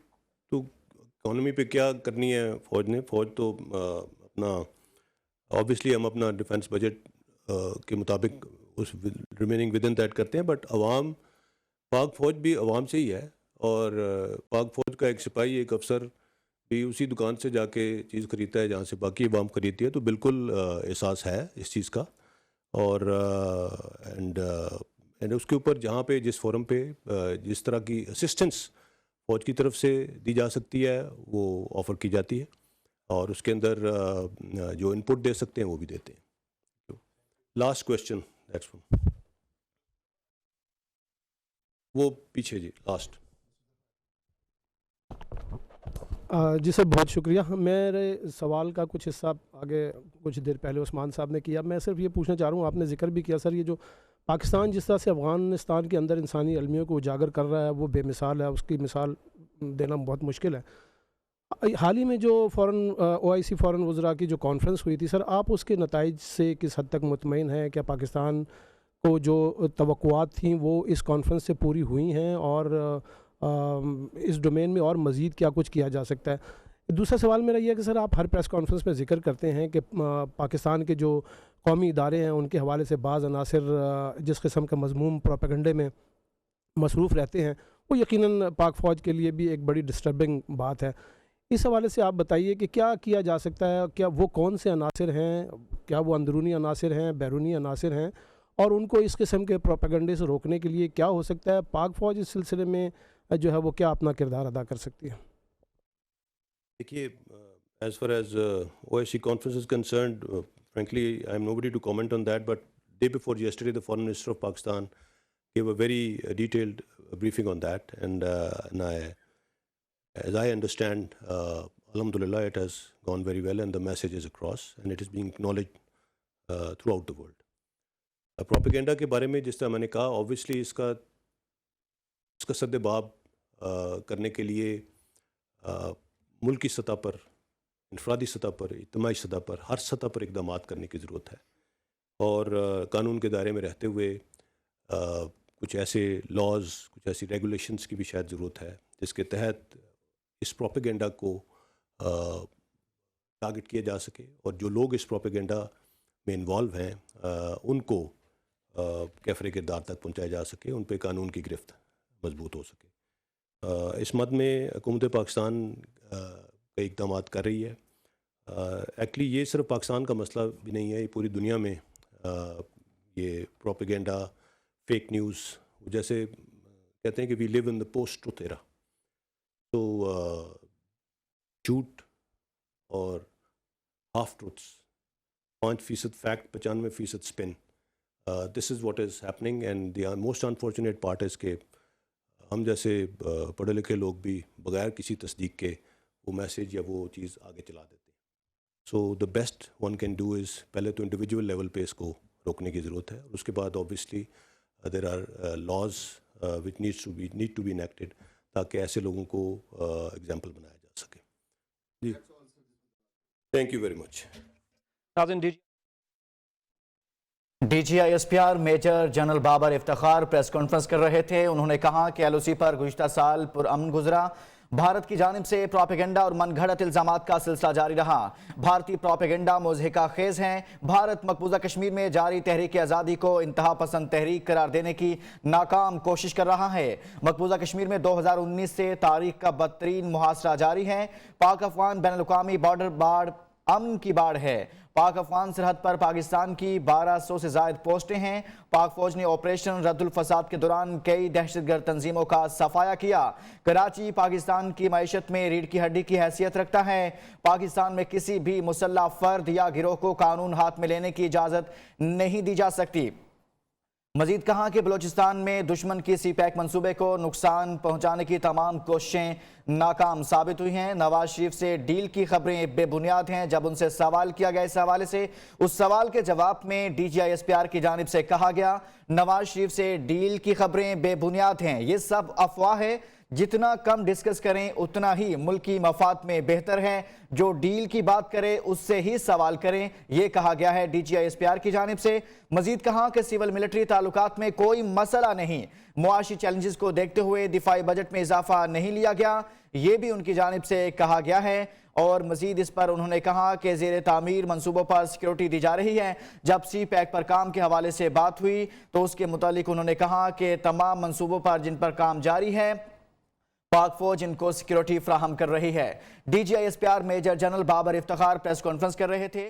تو اکانومی پہ کیا کرنی ہے فوج نے. فوج تو اپنا آبویسلی ہم اپنا ڈیفنس بجٹ کے مطابق اس ریمیننگ ود ان دیٹ کرتے ہیں، بٹ عوام، پاک فوج بھی عوام سے ہی ہے، اور پاک فوج کا ایک سپاہی، ایک افسر بھی اسی دکان سے جا کے چیز خریدتا ہے جہاں سے باقی عوام خریدتی ہے. تو بالکل احساس ہے اس چیز کا، اور اینڈ اس کے اوپر جہاں پہ جس فورم پہ جس طرح کی اسسٹنس فوج کی طرف سے دی جا سکتی ہے وہ آفر کی جاتی ہے، اور اس کے اندر جو ان پٹ دے سکتے ہیں وہ بھی دیتے ہیں. لاسٹ کویشچن وہ پیچھے جی لاسٹ. جی سر بہت شکریہ. میرے سوال کا کچھ حصہ آگے کچھ دیر پہلے عثمان صاحب نے کیا. میں صرف یہ پوچھنا چاہ رہا ہوں، آپ نے ذکر بھی کیا سر، یہ جو پاکستان جس طرح سے افغانستان کے اندر انسانی المیوں کو اجاگر کر رہا ہے وہ بے مثال ہے، اس کی مثال دینا بہت مشکل ہے. حال ہی میں جو OIC فورن وزراء کی جو کانفرنس ہوئی تھی سر، آپ اس کے نتائج سے کس حد تک مطمئن ہیں؟ کیا پاکستان کو جو توقعات تھیں وہ اس کانفرنس سے پوری ہوئی ہیں، اور اس ڈومین میں اور مزید کیا کچھ کیا جا سکتا ہے؟ دوسرا سوال میرا یہ ہے کہ سر آپ ہر پریس کانفرنس میں ذکر کرتے ہیں کہ پاکستان کے جو قومی ادارے ہیں ان کے حوالے سے بعض عناصر جس قسم کا مذموم پروپیگنڈے میں مصروف رہتے ہیں، وہ یقیناً پاک فوج کے لیے بھی ایک بڑی ڈسٹربنگ بات ہے. اس حوالے سے آپ بتائیے کہ کیا کیا جا سکتا ہے، کیا وہ کون سے عناصر ہیں، کیا وہ اندرونی عناصر ہیں، بیرونی عناصر ہیں، اور ان کو اس قسم کے پروپیگنڈے سے روکنے کے لیے کیا ہو سکتا ہے؟ پاک فوج اس سلسلے میں جو ہے وہ کیا اپنا کردار ادا کر سکتی ہے؟ دیکھیے as far as OIC conference is concerned, frankly I am nobody to comment on that, but day before yesterday the Foreign Minister of Pakistan gave a very detailed briefing on that, and as I understand, alhamdulillah it has gone very well and the message is across and it is being acknowledged throughout the world. Propaganda کے بارے میں جس طرح میں نے کہا، obviously اس کا سد باب کرنے کے لیے ملکی سطح پر، انفرادی سطح پر، اجتماعی سطح پر، ہر سطح پر اقدامات کرنے کی ضرورت ہے، اور قانون کے دائرے میں رہتے ہوئے کچھ ایسے لاز، کچھ ایسی ریگولیشنز کی بھی شاید ضرورت ہے جس کے تحت اس پروپیگنڈا کو ٹارگٹ کیا جا سکے، اور جو لوگ اس پروپیگنڈا میں انوالو ہیں ان کو کیفر کردار تک پہنچایا جا سکے، ان پہ قانون کی گرفت مضبوط ہو سکے. اس مد میں حکومت پاکستان کئی اقدامات کر رہی ہے. ایکچولی یہ صرف پاکستان کا مسئلہ بھی نہیں ہے، یہ پوری دنیا میں یہ پروپیگنڈا، فیک نیوز، جیسے کہتے ہیں کہ وی لیو ان دا پوسٹ ٹروتھ ایرا. تو جھوٹ اور half truths, 5% fact, 95% spin, this is what is happening. And the most unfortunate part is کہ ہم جیسے پڑھے لکھے لوگ بھی بغیر کسی تصدیق کے وہ میسیج یا وہ چیز آگے چلا دیتے ہیں. So the best one can do is, پہلے تو انڈیویجول لیول پہ اس کو روکنے کی ضرورت ہے، اور اس کے بعد obviously there are laws which need to be enacted تاکہ ایسے لوگوں کو ایگزامپل بنایا جا سکے. جی thank you very much. DGISPR major general Babar Iftikhar press conference کر رہے تھے. انہوں نے کہا کہ LOC پر گزشتہ سال پرامن گزرا. بھارت کی جانب سے پروپیگنڈا اور من گھڑت الزامات کا سلسلہ جاری رہا۔ بھارتی پروپیگنڈا مضحکہ خیز ہیں۔ بھارت مقبوضہ کشمیر میں جاری تحریک آزادی کو انتہا پسند تحریک قرار دینے کی ناکام کوشش کر رہا ہے۔ مقبوضہ کشمیر میں 2019 سے تاریخ کا بدترین محاصرہ جاری ہے۔ پاک افغان بین الاقوامی بارڈر باڑ امن کی باڑ ہے۔ پاک افغان سرحد پر پاکستان کی 1200 سے زائد پوسٹیں ہیں۔ پاک فوج نے آپریشن رد الفساد کے دوران کئی دہشت گرد تنظیموں کا صفایا کیا۔ کراچی پاکستان کی معیشت میں ریڑھ کی ہڈی کی حیثیت رکھتا ہے۔ پاکستان میں کسی بھی مسلح فرد یا گروہ کو قانون ہاتھ میں لینے کی اجازت نہیں دی جا سکتی۔ مزید کہا کہ بلوچستان میں دشمن کی سی پیک منصوبے کو نقصان پہنچانے کی تمام کوششیں ناکام ثابت ہوئی ہیں۔ نواز شریف سے ڈیل کی خبریں بے بنیاد ہیں۔ جب ان سے سوال کیا گیا اس حوالے سے، اس سوال کے جواب میں DGI-SPR کی جانب سے کہا گیا نواز شریف سے ڈیل کی خبریں بے بنیاد ہیں، یہ سب افواہ ہے، جتنا کم ڈسکس کریں اتنا ہی ملکی مفاد میں بہتر ہے، جو ڈیل کی بات کرے اس سے ہی سوال کریں، یہ کہا گیا ہے DGI-SPR کی جانب سے۔ مزید کہا کہ سول ملٹری تعلقات میں کوئی مسئلہ نہیں، معاشی چیلنجز کو دیکھتے ہوئے دفاعی بجٹ میں اضافہ نہیں لیا گیا، یہ بھی ان کی جانب سے کہا گیا ہے۔ اور مزید اس پر انہوں نے کہا کہ زیر تعمیر منصوبوں پر سیکیورٹی دی جا رہی ہے۔ جب سی پیک پر کام کے حوالے سے بات ہوئی تو اس کے متعلق انہوں نے کہا کہ تمام منصوبوں پر جن پر کام جاری ہے پاک فوج ان کو سیکیورٹی فراہم کر رہی ہے۔ DGI-SPR major general Babar Iftikhar press conference کر رہے تھے۔